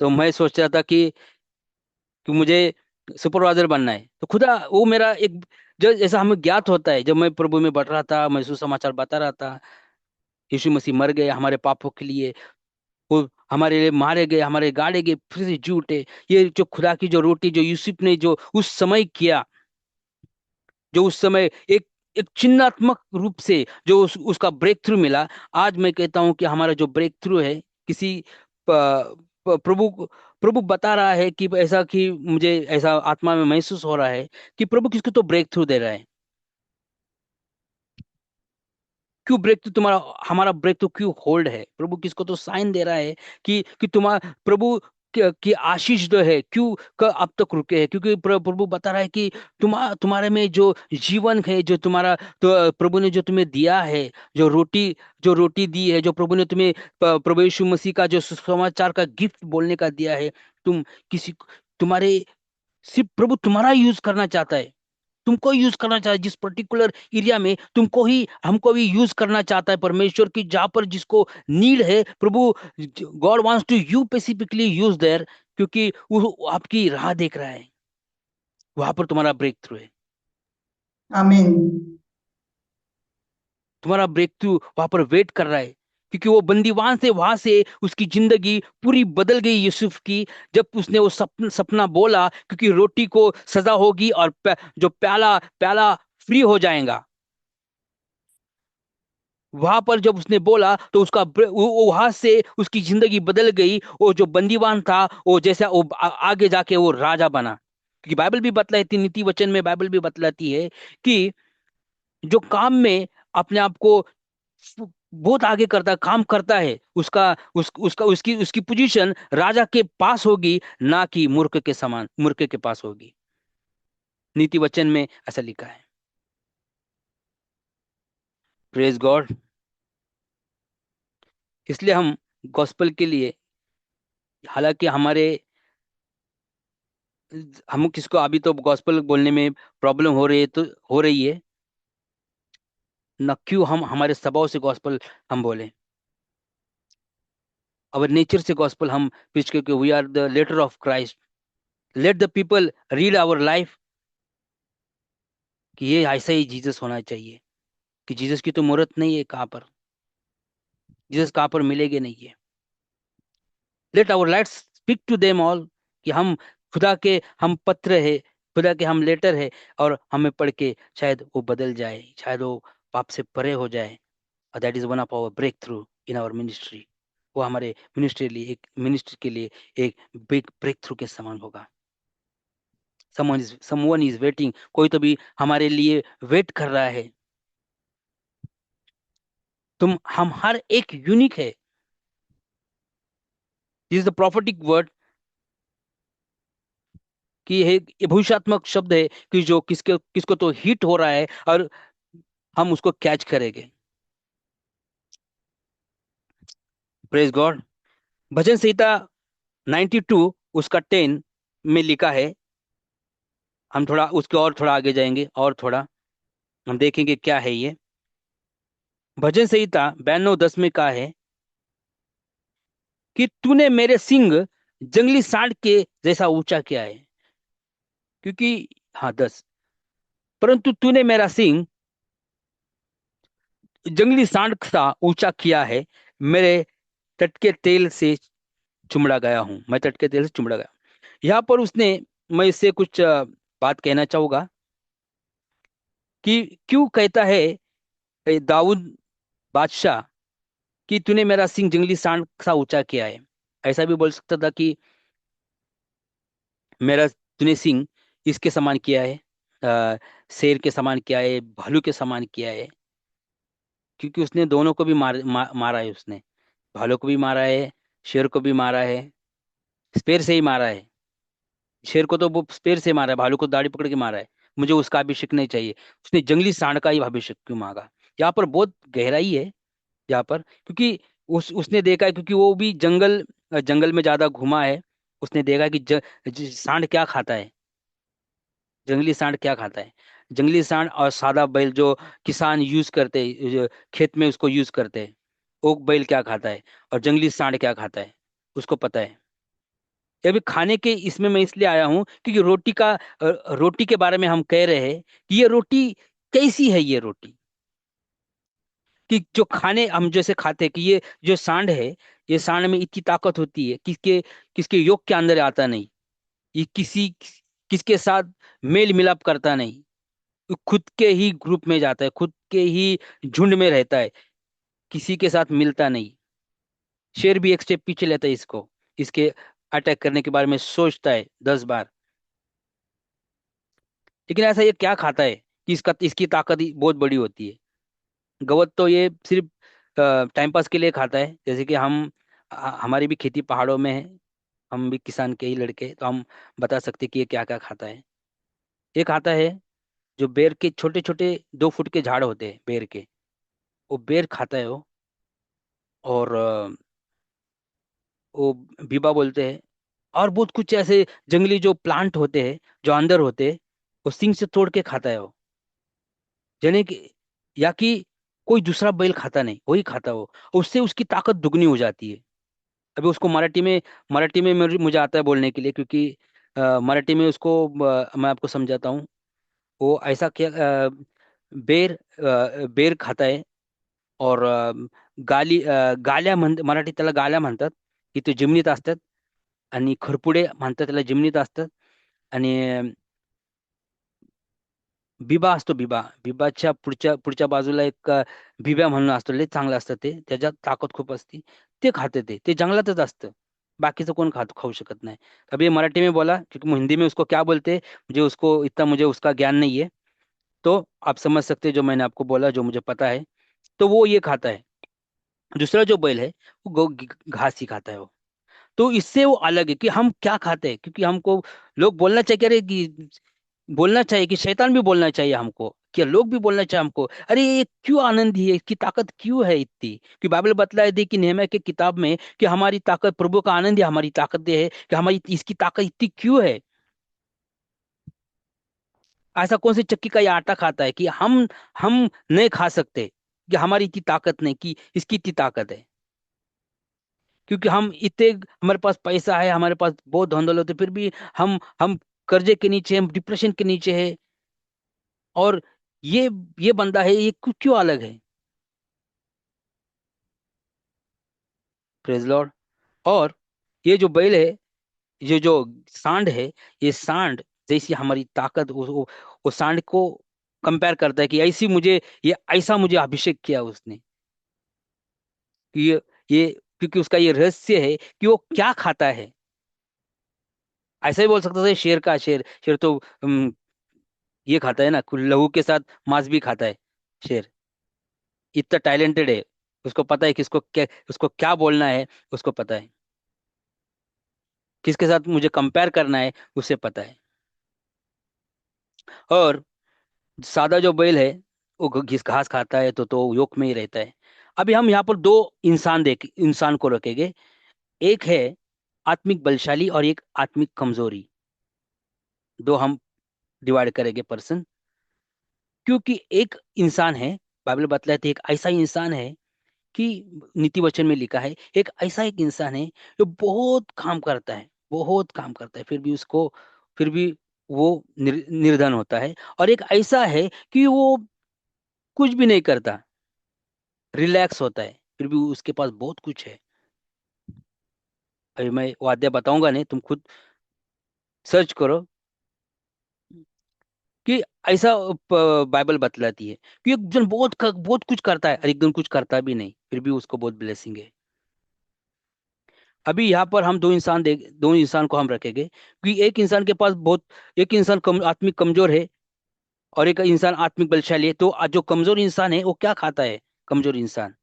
तो मैं सोच रहा था कि मुझे सुपरवाइजर बनना है। तो खुदा वो मेरा एक, जो जैसा हमें ज्ञात होता है, जब मैं प्रभु में बढ़ रहा था, मैं सुसमाचार बता रहा था, यीशु मसीह मर गए हमारे पापों के लिए, वो हमारे लिए मारे गए, हमारे गाड़े गए, फिर से जी उठे। ये जो खुदा की जो रोटी जो यूसुफ ने जो उस समय किया, जो उस समय एक एक चिन्हात्मक रूप से जो उसका ब्रेक थ्रू मिला। आज मैं कहता हूं कि हमारा जो ब्रेक थ्रू है, किसी प्रभु बता रहा है कि ऐसा, कि मुझे ऐसा आत्मा में महसूस हो रहा है कि प्रभु किसको तो ब्रेक थ्रू दे रहा है। क्यों ब्रेक थ्रू तुम्हारा, हमारा ब्रेक थ्रू क्यों होल्ड है? प्रभु किसको तो साइन दे रहा है कि तुम्हारा प्रभु की आशीष जो है क्यों अब तक रुके है, क्योंकि प्रभु बता रहा है कि तुम्हारे में जो जीवन है, जो तुम्हारा तो प्रभु ने जो तुम्हें दिया है, जो रोटी दी है, जो प्रभु ने तुम्हें प्रभु यीशु मसीह का जो सुसमाचार का गिफ्ट बोलने का दिया है, तुम किसी तुम्हारे सिर्फ प्रभु तुम्हारा यूज करना चाहता है। तुमको यूज करना चाहता है जिस पर्टिकुलर एरिया में, तुमको ही हमको भी यूज करना चाहता है परमेश्वर की, जहां पर जिसको नीड है प्रभु, God wants to you specifically use there, क्योंकि वो आपकी राह देख रहा है। वहां पर तुम्हारा ब्रेक थ्रू है। आमीन। तुम्हारा ब्रेक थ्रू वहां पर वेट कर रहा है, क्योंकि वो बंदीवान से वहां से उसकी जिंदगी पूरी बदल गई यूसुफ की, जब उसने वो सपना बोला, क्योंकि रोटी को सजा होगी और जो प्याला प्याला फ्री हो जाएगा। वहां पर जब उसने बोला तो वहां से उसकी जिंदगी बदल गई। वो जो बंदीवान था, वो जैसा वो आगे जाके वो राजा बना। क्योंकि बाइबल भी बतलाती, नीति वचन में बाइबल भी बतलाती है कि जो काम में अपने आप को बहुत आगे करता काम करता है, उसकी पोजीशन राजा के पास होगी, ना कि मूर्ख के समान मूर्ख के पास होगी। नीति वचन में ऐसा लिखा है। Praise God. इसलिए हम गॉस्पेल के लिए, हालांकि हम किसको अभी तो गॉस्पेल बोलने में प्रॉब्लम हो रही है, तो हो रही है न, क्यों हम हमारे स्वभाव से गॉस्पेल हम बोले, अवर नेचर से गॉस्पेल हम प्रीच करके, we are the letter of Christ, let the people read our life, कि ये ऐसा ही जीसस होना चाहिए। कि जीसस की तो मूर्त नहीं है कहाँ पर, जीसस कहाँ पर मिलेगी नहीं है। Let our light speak to them all, कि हम खुदा के हम पत्र है, खुदा के हम लेटर है, और हमें पढ़ के शायद वो बदल जाए, शायद वो पाप से परे हो जाए। That is one of our breakthrough in our ministry. वो हमारे मिनिस्ट्री के लिए एक बिग ब्रेक थ्रू के समान होगा। समवन इज वेटिंग, कोई तो भी हमारे लिए वेट कर रहा है। हम हर एक यूनिक है। This is the prophetic word, कि ये भविष्यात्मक शब्द है कि जो किसको तो हिट हो रहा है, और हम उसको कैच करेंगे। Praise God. भजन संहिता 92 उसका 10 में लिखा है। हम थोड़ा उसके और थोड़ा आगे जाएंगे, और थोड़ा हम देखेंगे क्या है ये। भजन संहिता 92:10 में कहा है कि तूने मेरे सिंग जंगली सांड के जैसा ऊंचा किया है। क्योंकि हाँ 10, परंतु तूने मेरा सिंग जंगली सांड सा ऊंचा किया है, मेरे टटके तेल से चुमड़ा गया हूं, मैं टटके तेल से चुमड़ा गया। यहाँ पर मैं इससे कुछ बात कहना चाहूंगा कि क्यों कहता है दाऊद बादशाह कि तूने मेरा सिंह जंगली सांड सा ऊंचा किया है। ऐसा भी बोल सकता था कि मेरा तूने सिंह इसके समान किया है, शेर के समान किया है, भालू के समान किया है। क्योंकि उसने दोनों को भी मारा है। उसने भालू को भी मारा है, शेर को भी मारा है, स्पेर से ही मारा है। शेर को तो वो स्पेर से मारा है, भालू को दाढ़ी पकड़ के मारा है। मुझे उसका अभिषेक नहीं चाहिए, उसने जंगली सांड का ही अभिषेक क्यों मांगा? यहाँ पर बहुत गहराई है यहाँ पर, क्योंकि उसने देखा है, क्योंकि वो भी जंगल में ज्यादा घुमा है। उसने देखा कि सांड क्या खाता है, जंगली सांड क्या खाता है। जंगली सांड और सादा बैल जो किसान यूज करते हैं, जो खेत में उसको यूज करते हैं, ओक बैल क्या खाता है और जंगली सांड क्या खाता है, उसको पता है। ये अभी खाने के इसमें मैं इसलिए आया हूँ क्योंकि रोटी के बारे में हम कह रहे हैं कि ये रोटी कैसी है, ये रोटी कि जो खाने हम जैसे खाते हैं, कि ये जो सांड है, ये सांड में इतनी ताकत होती है, किसके किसके योग के अंदर आता नहीं, ये किसके साथ मेल मिलाप करता नहीं, ये खुद के ही ग्रुप में जाता है, खुद के ही झुंड में रहता है, किसी के साथ मिलता नहीं। शेर भी एक स्टेप पीछे लेता है इसको, इसके अटैक करने के बारे में सोचता है 10 बार। लेकिन ऐसा ये क्या खाता है कि इसकी ताकत ही बहुत बड़ी होती है? गवत तो ये सिर्फ टाइम पास के लिए खाता है। जैसे कि हमारी भी खेती पहाड़ों में है, हम भी किसान के ही लड़के हैं, तो हम बता सकते हैं कि ये क्या क्या खाता है। ये खाता है जो बेर के छोटे छोटे 2 फुट के झाड़ होते हैं बेर के, वो बेर खाता है वो। और वो बीबा बोलते हैं, और बहुत कुछ ऐसे जंगली जो प्लांट होते हैं जो अंदर होते हैं, वो सिंग से तोड़ के खाता है वो। यानी कि या कि कोई दूसरा बैल खाता नहीं, वही खाता वो, उससे उसकी ताकत दुगनी हो जाती है। अभी उसको मराठी में मुझे आता है बोलने के लिए, क्योंकि मराठी में उसको मैं आपको समझाता हूँ। वो ऐसा क्या बेर खाता है, और गाल्या मराठी त्याला गाल्या म्हणतात, की ते जिमनीत असतात, आणि खरपुडे म्हणतात त्याला, जिमनीत असतात, आणि बिबा असतो, बिबाच्या पुढच्या पुढच्या बाजूला एक बिब्या म्हणून असतो, लय चांगलं असतं ते, त्याच्यात ताकद खूप असते, ते खाते, ते जंगलातच असतं, बाकीचं कोण खाऊ शकत नाही। अभी ये मराठी में बोला क्योंकि हिंदी में उसको क्या बोलते हैं, मुझे उसका ज्ञान नहीं है, तो आप समझ सकते हैं जो मैंने आपको बोला, जो मुझे पता है। तो वो ये खाता है। दूसरा जो बैल है वो घास ही खाता है वो। तो इससे वो अलग है कि हम क्या खाते हैं, क्योंकि हमको लोग बोलना चाहिए, कह रहे कि बोलना चाहिए, कि शैतान भी बोलना चाहिए हमको, कि लोग भी बोलना चाहिए हमको, अरे ये क्यों आनंदी है, इसकी ताकत क्यों है इतनी, कि बाइबल बतलाए दे कि नेहम्याह के किताब में कि हमारी ताकत प्रभु का आनंद है, हमारी ताकत ये है कि हमारी इसकी ताकत इतनी क्यों है। ऐसा कौन सी चक्की का ये आटा खाता है कि हम नहीं खा सकते, कि हमारी इतनी ताकत नहीं, कि इसकी इतनी ताकत है। क्योंकि हम इतने, हमारे पास पैसा है, हमारे पास बहुत धन दौलत है, फिर भी हम कर्जे के नीचे, हम डिप्रेशन के नीचे है। और ये ये बंदा है, ये क्यों अलग है? Praise Lord. और ये जो बैल है, ये जो सांड है, ये सांड जैसी हमारी ताकत, वो सांड को कंपेयर करता है कि ये ऐसा मुझे अभिषेक किया उसने, कि ये क्योंकि उसका ये रहस्य है कि वो क्या खाता है। ऐसा ही बोल सकता था शेर तो ये खाता है ना, लहू के साथ मांस भी खाता है शेर, इतना टैलेंटेड है, उसको पता है कि उसको क्या बोलना है, उसको पता है किसके साथ मुझे कंपेयर करना है, उसे पता है। और सादा जो बैल है, वो घास खाता है, तो योक में ही रहता है। अभी हम यहाँ पर दो इंसान को रखेंगे, एक है आत्मिक बलशाली और एक आत्मिक कमजोरी, दो हम डिवाइड करेंगे पर्सन। क्योंकि एक इंसान है, बाइबल बतलाती है, एक ऐसा इंसान है कि नीति वचन में लिखा है, एक इंसान है जो बहुत काम करता है, फिर भी वो निर्धन होता है। और एक ऐसा है कि वो कुछ भी नहीं करता, रिलैक्स होता है, फिर भी उसके पास बहुत कुछ है। अभी मैं वाद्य बताऊंगा नहीं, तुम खुद सर्च करो कि ऐसा बाइबल बतलाती है कि एक जन बहुत कुछ करता है और एक जन कुछ करता भी नहीं, फिर भी उसको बहुत ब्लेसिंग है। अभी यहाँ पर हम दो इंसान को हम रखेंगे, कि एक इंसान आत्मिक कमजोर है और एक इंसान आत्मिक बलशाली है। तो जो कमजोर इंसान है वो क्या खाता है? कमजोर इंसान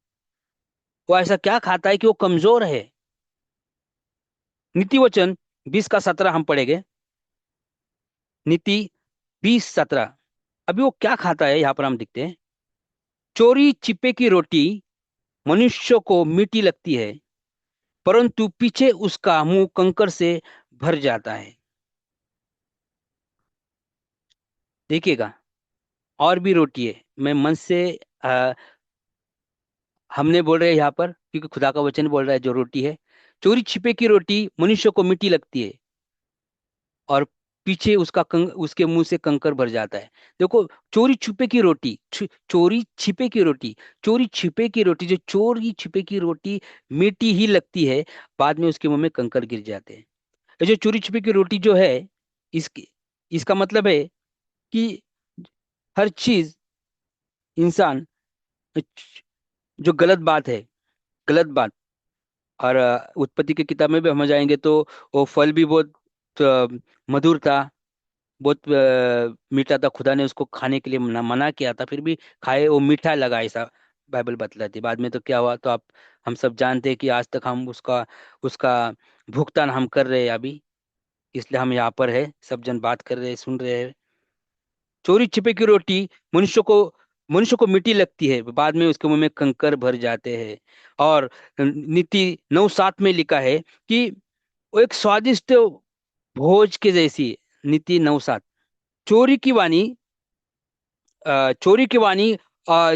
वो ऐसा क्या खाता है कि वो कमजोर है? नीति वचन 20 का 17 हम पढ़ेंगे। नीति 20:17। अभी वो क्या खाता है यहाँ पर हम देखते हैं। चोरी छिपे की रोटी मनुष्य को मीठी लगती है, परंतु पीछे उसका मुंह कंकर से भर जाता है। देखिएगा, और भी रोटी है। मैं मन से आ, हमने बोल रहे हैं यहाँ पर, क्योंकि खुदा का वचन बोल रहा है जो रोटी है। चोरी छिपे की रोटी मनुष्य को मीठी लगती है, और पीछे उसके मुंह से कंकर भर जाता है। देखो, चोरी छुपे की रोटी, चोरी छिपे की रोटी, चोरी छिपे की रोटी, जो चोरी छिपे की रोटी मीठी ही लगती है, बाद में उसके मुंह में कंकर गिर जाते हैं। ये जो चोरी छिपे की रोटी जो है, इसकी इसका मतलब है कि हर चीज, इंसान, जो गलत बात है, गलत बात। और उत्पत्ति की किताब में भी हम जाएंगे तो वो फल भी बहुत अ, मधुर था, बहुत मीठा था। खुदा ने उसको खाने के लिए मना किया था, फिर भी खाए, वो मीठा लगा, ऐसा बाइबल बतलाती है। बाद में तो क्या हुआ, तो आप हम सब जानते हैं कि आज तक हम उसका उसका भुगतान हम कर रहे हैं अभी। इसलिए हम यहाँ पर है, सब जन बात कर रहे हैं, सुन रहे हैं। चोरी छिपे की रोटी मनुष्य को मीठी लगती है, बाद में उसके मुंह में कंकर भर जाते हैं। और नीति 9:7 में लिखा है कि वो एक स्वादिष्ट भोज के जैसी है। नीति 9:7। चोरी की वाणी चोरी की वाणी अ,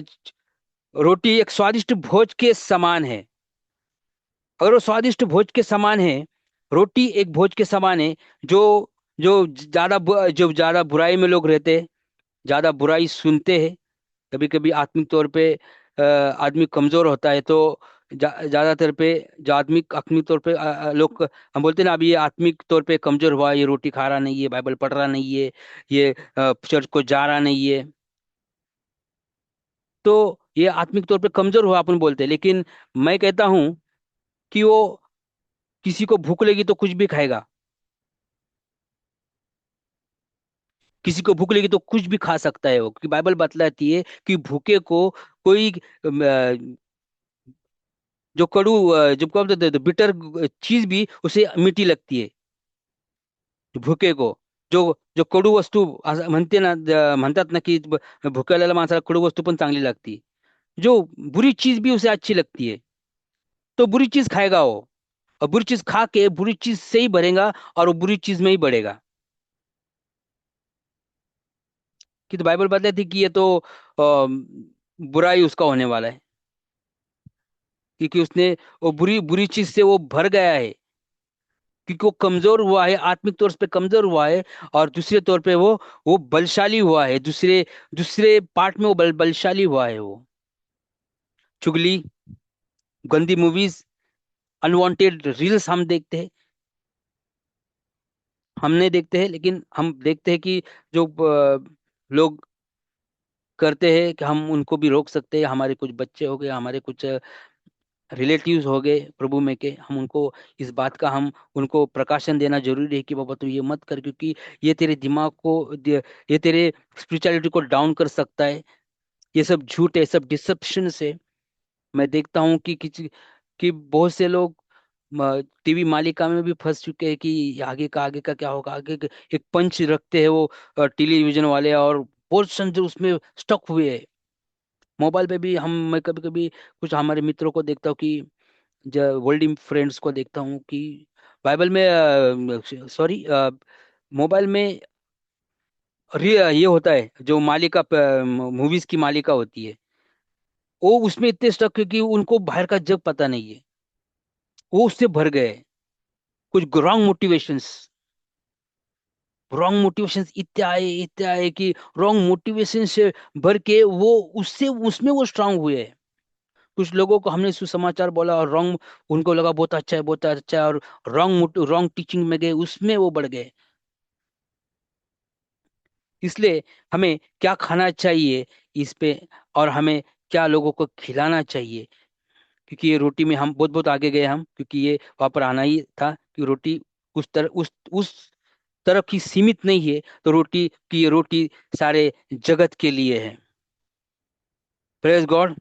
रोटी एक स्वादिष्ट भोज के समान है। अगर वो स्वादिष्ट भोज के समान है, रोटी एक भोज के समान है, जो जो ज्यादा बुराई में लोग रहते हैं, ज्यादा बुराई सुनते हैं। कभी कभी आत्मिक तौर पे आदमी कमजोर होता है, तो ज्यादातर पे जो आत्मिक आत्मिक तौर पे लोग, हम बोलते हैं ना, अभी ये आत्मिक तौर पे कमजोर हुआ, ये रोटी खा रहा नहीं है, बाइबल पढ़ रहा नहीं है, ये चर्च को जा रहा नहीं है, तो ये आत्मिक तौर पे कमजोर हुआ अपन बोलते हैं। लेकिन मैं कहता हूं कि वो, किसी को भूख लगी तो कुछ भी खाएगा, किसी को भूख लगी तो कुछ भी खा सकता है वो, क्योंकि बाइबल बतलाती है कि भूखे को कोई जो कड़ू जब कब बोलते तो बिटर चीज भी उसे मीठी लगती है। भुके को, जो जो कडू वस्तू असं म्हणते ना, म्हणतात ना की भुकेलेल्या माणसाला कडू वस्तू पण चांगली लगती, जो बुरी चीज भी उसे अच्छी लगती है, तो बुरी चीज खाएगा वो। और बुरी चीज खा के बुरी चीज से ही भरेगा, और वो बुरी चीज में ही बढ़ेगा। कि तो बाइबल बताती थी कि ये तो बुराई उसका होने वाला है, क्योंकि उसने वो बुरी बुरी चीज से वो भर गया है, क्योंकि वो कमजोर हुआ है, आत्मिक तौर पे कमजोर हुआ है। और दूसरे तौर पे वो बलशाली हुआ है, दूसरे दूसरे पार्ट में वो बलशाली हुआ है वो। चुगली, गंदी मूवीज, अनवांटेड रील्स हम देखते हैं, हम नहीं देखते हैं, लेकिन हम देखते हैं कि जो लोग करते हैं, कि हम उनको भी रोक सकते हैं। हमारे कुछ बच्चे हो गए, हमारे कुछ रिलेटिव्स हो गए प्रभु में के, हम उनको इस बात का हम उनको प्रकाशन देना जरूरी है कि बाबा तू ये मत कर, क्योंकि ये तेरे दिमाग को ये तेरे स्पिरिचुअलिटी को डाउन कर सकता है। ये सब झूठ है, सब डिसेप्शन से। मैं देखता हूँ कि बहुत से लोग टीवी मालिका में भी फंस चुके हैं कि आगे का क्या होगा, एक पंच रखते हैं वो टेलीविजन वाले, और बहुत संजोर उसमें स्टक हुए हैं। मोबाइल पे भी मैं कभी कभी कुछ हमारे मित्रों को देखता हूँ कि वर्ल्ड फ्रेंड्स को देखता हूँ कि बाइबल में, सॉरी, मोबाइल में ये होता है, जो मालिका मूवीज की मालिका होती है, वो उसमें इतने स्टक, क्योंकि उनको बाहर का जग पता नहीं है, वो उससे भर गए। कुछ रॉन्ग मोटिवेशंस इतने आए कि रॉन्ग मोटिवेशन से भर के वो उससे उसमें वो स्ट्रांग हुए हैं। कुछ लोगों को हमने सुसमाचार बोला, और रॉन्ग, उनको लगा बहुत अच्छा है, बहुत अच्छा है, और रॉन्ग टीचिंग में गए, उसमें वो बढ़ गए। इसलिए हमें क्या खाना चाहिए इस पे, और हमें क्या लोगों को खिलाना चाहिए, क्योंकि ये रोटी में हम बहुत बहुत आगे गए हम, क्योंकि ये वहां पर आना ही था कि रोटी उस तरफ की सीमित नहीं है, तो रोटी की ये रोटी सारे जगत के लिए है। Praise God.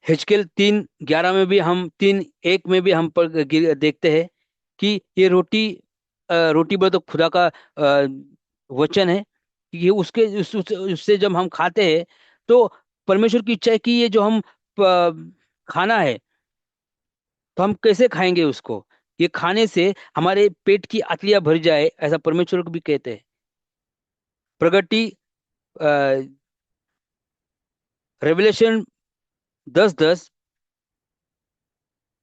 हिजकेल 3:11 में भी, हम 3:1 में भी हम पर देखते हैं कि ये रोटी, रोटी बोले तो खुदा का वचन है कि ये उससे जब हम खाते हैं तो परमेश्वर की इच्छा है कि ये जो हम खाना है तो हम कैसे खाएंगे उसको। ये खाने से हमारे पेट की अतलियां भर जाए, ऐसा परमेश्वर को भी कहते हैं। प्रगति रेवलेशन 10:10,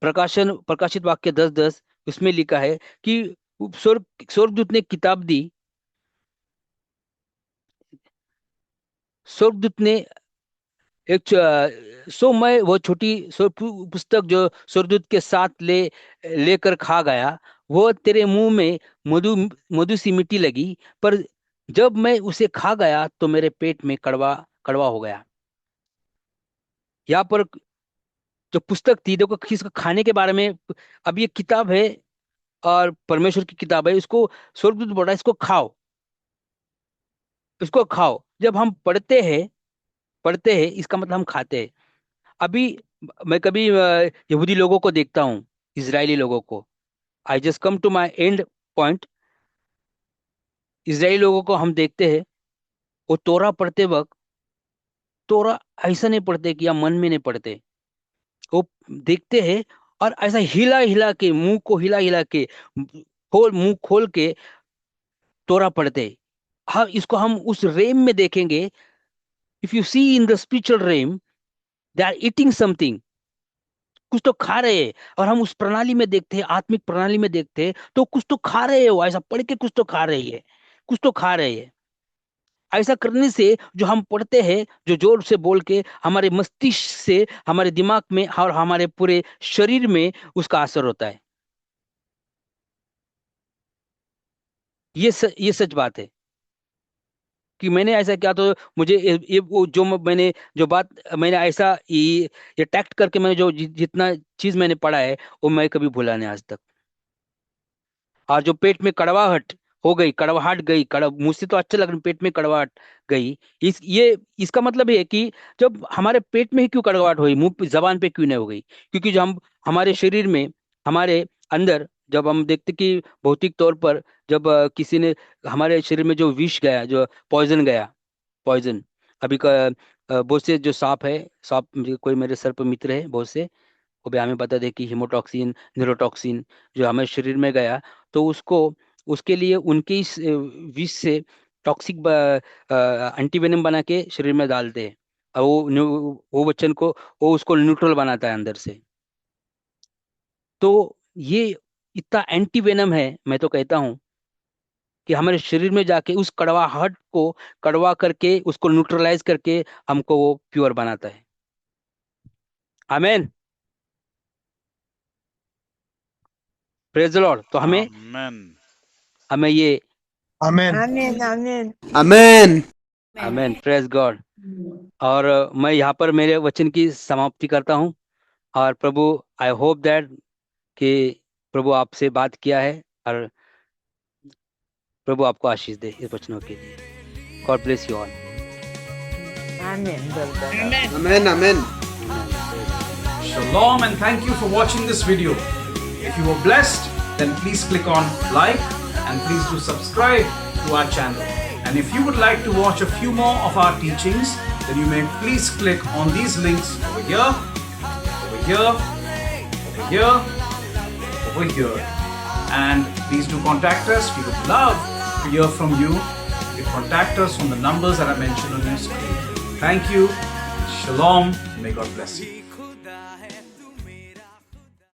प्रकाशित वाक्य 10:10, उसमें लिखा है कि स्वर्गदूत ने किताब दी, स्वर्गदूत ने मैं वो छोटी पुस्तक जो स्वर्गदूत के साथ लेकर खा गया, वो तेरे मुंह में मधु मधु सी मिट्टी लगी, पर जब मैं उसे खा गया तो मेरे पेट में कड़वा कड़वा हो गया। यहाँ पर जो पुस्तक थी, देखो किसका खाने के बारे में। अब ये किताब है और परमेश्वर की किताब है, इसको स्वर्गदूत बोल रहा है इसको खाओ, इसको खाओ। जब हम पढ़ते हैं इसका मतलब हम खाते हैं। अभी मैं कभी यहूदी लोगों को देखता हूँ, इजरायली लोगों को। I just come to my end point. Israeli लोगों को हम देखते हैं, वो तोरा पढ़ते वक्त तोरा ऐसा नहीं पढ़ते कि या मन में नहीं पढ़ते, वो देखते हैं और ऐसा हिला हिला के, मुंह को हिला हिला के, मुंह खोल के तोरा पढ़ते। हाँ, इसको हम उस रेम में देखेंगे। If you see in the spiritual realm, they are eating something, कुछ तो खा रहे हैं। और हम उस प्रणाली में देखते हैं, आत्मिक प्रणाली में देखते हैं, तो कुछ तो खा रहे हो, ऐसा पढ़ के कुछ तो खा रही है, कुछ तो खा रहे हैं। ऐसा करने से जो हम पढ़ते हैं, जो जोर से बोल के हमारे मस्तिष्क से, हमारे दिमाग में और हमारे पूरे शरीर में उसका असर होता है। ये सच बात है कि मैंने ऐसा किया तो मुझे वो जो मैंने जो बात मैंने ऐसा ये टैक्ट करके मैंने जो जितना चीज मैंने पढ़ा है वो मैं कभी भूला नहीं आज तक। और जो पेट में कड़वाहट हो गई, कड़वाहट गई, मुंह से तो अच्छा लग रहा, पेट में कड़वाहट गई। इसका मतलब ये है कि जब हमारे पेट में ही क्यों कड़वाहट हुई, मुंह पे जबान पे क्यों नहीं हो गई? क्योंकि जो हम हमारे शरीर में, हमारे अंदर, जब हम देखते कि भौतिक तौर पर जब किसी ने हमारे शरीर में जो विष गया, जो पॉइजन गया, पॉइजन अभी का बहुत से जो सांप कोई मेरे सर पर मित्र है बहुत से, वो भी हमें बता दे कि हीमोटॉक्सिन, न्यूरोटॉक्सिन जो हमारे शरीर में गया, तो उसके लिए उनके इस विष से टॉक्सिक एंटीवेनम बना के शरीर में डालते हैं। और वो बच्चन को, वो उसको न्यूट्रल बनाता है अंदर से। तो ये इतना एंटीवेनम है, मैं तो कहता हूँ कि हमारे शरीर में जाके उस कड़वाहट को कड़वा करके, उसको न्यूट्रलाइज करके हमको वो प्योर बनाता है। आमेन, प्रेज द लॉर्ड। तो हमें ये Amen. Amen. Amen. Amen. आमेन, प्रेज गॉड। और मैं यहाँ पर मेरे वचन की समाप्ति करता हूँ। और प्रभु, आई होप दैट कि प्रभु आपसे बात किया है और प्रभु आपको आशीष दे इस वचनों के लिए। God bless you all. Amen, brother. Amen. Amen. Shalom and thank you for watching this video. If you were blessed, then please click on like and please do subscribe to our channel. And if you would like to watch a few more of our teachings, then you may please click on these links over here, over here, over here, over here. And please do contact us. We would love to hear from you. You can contact us on the numbers that are mentioned on your screen. Thank you. Shalom. May God bless you.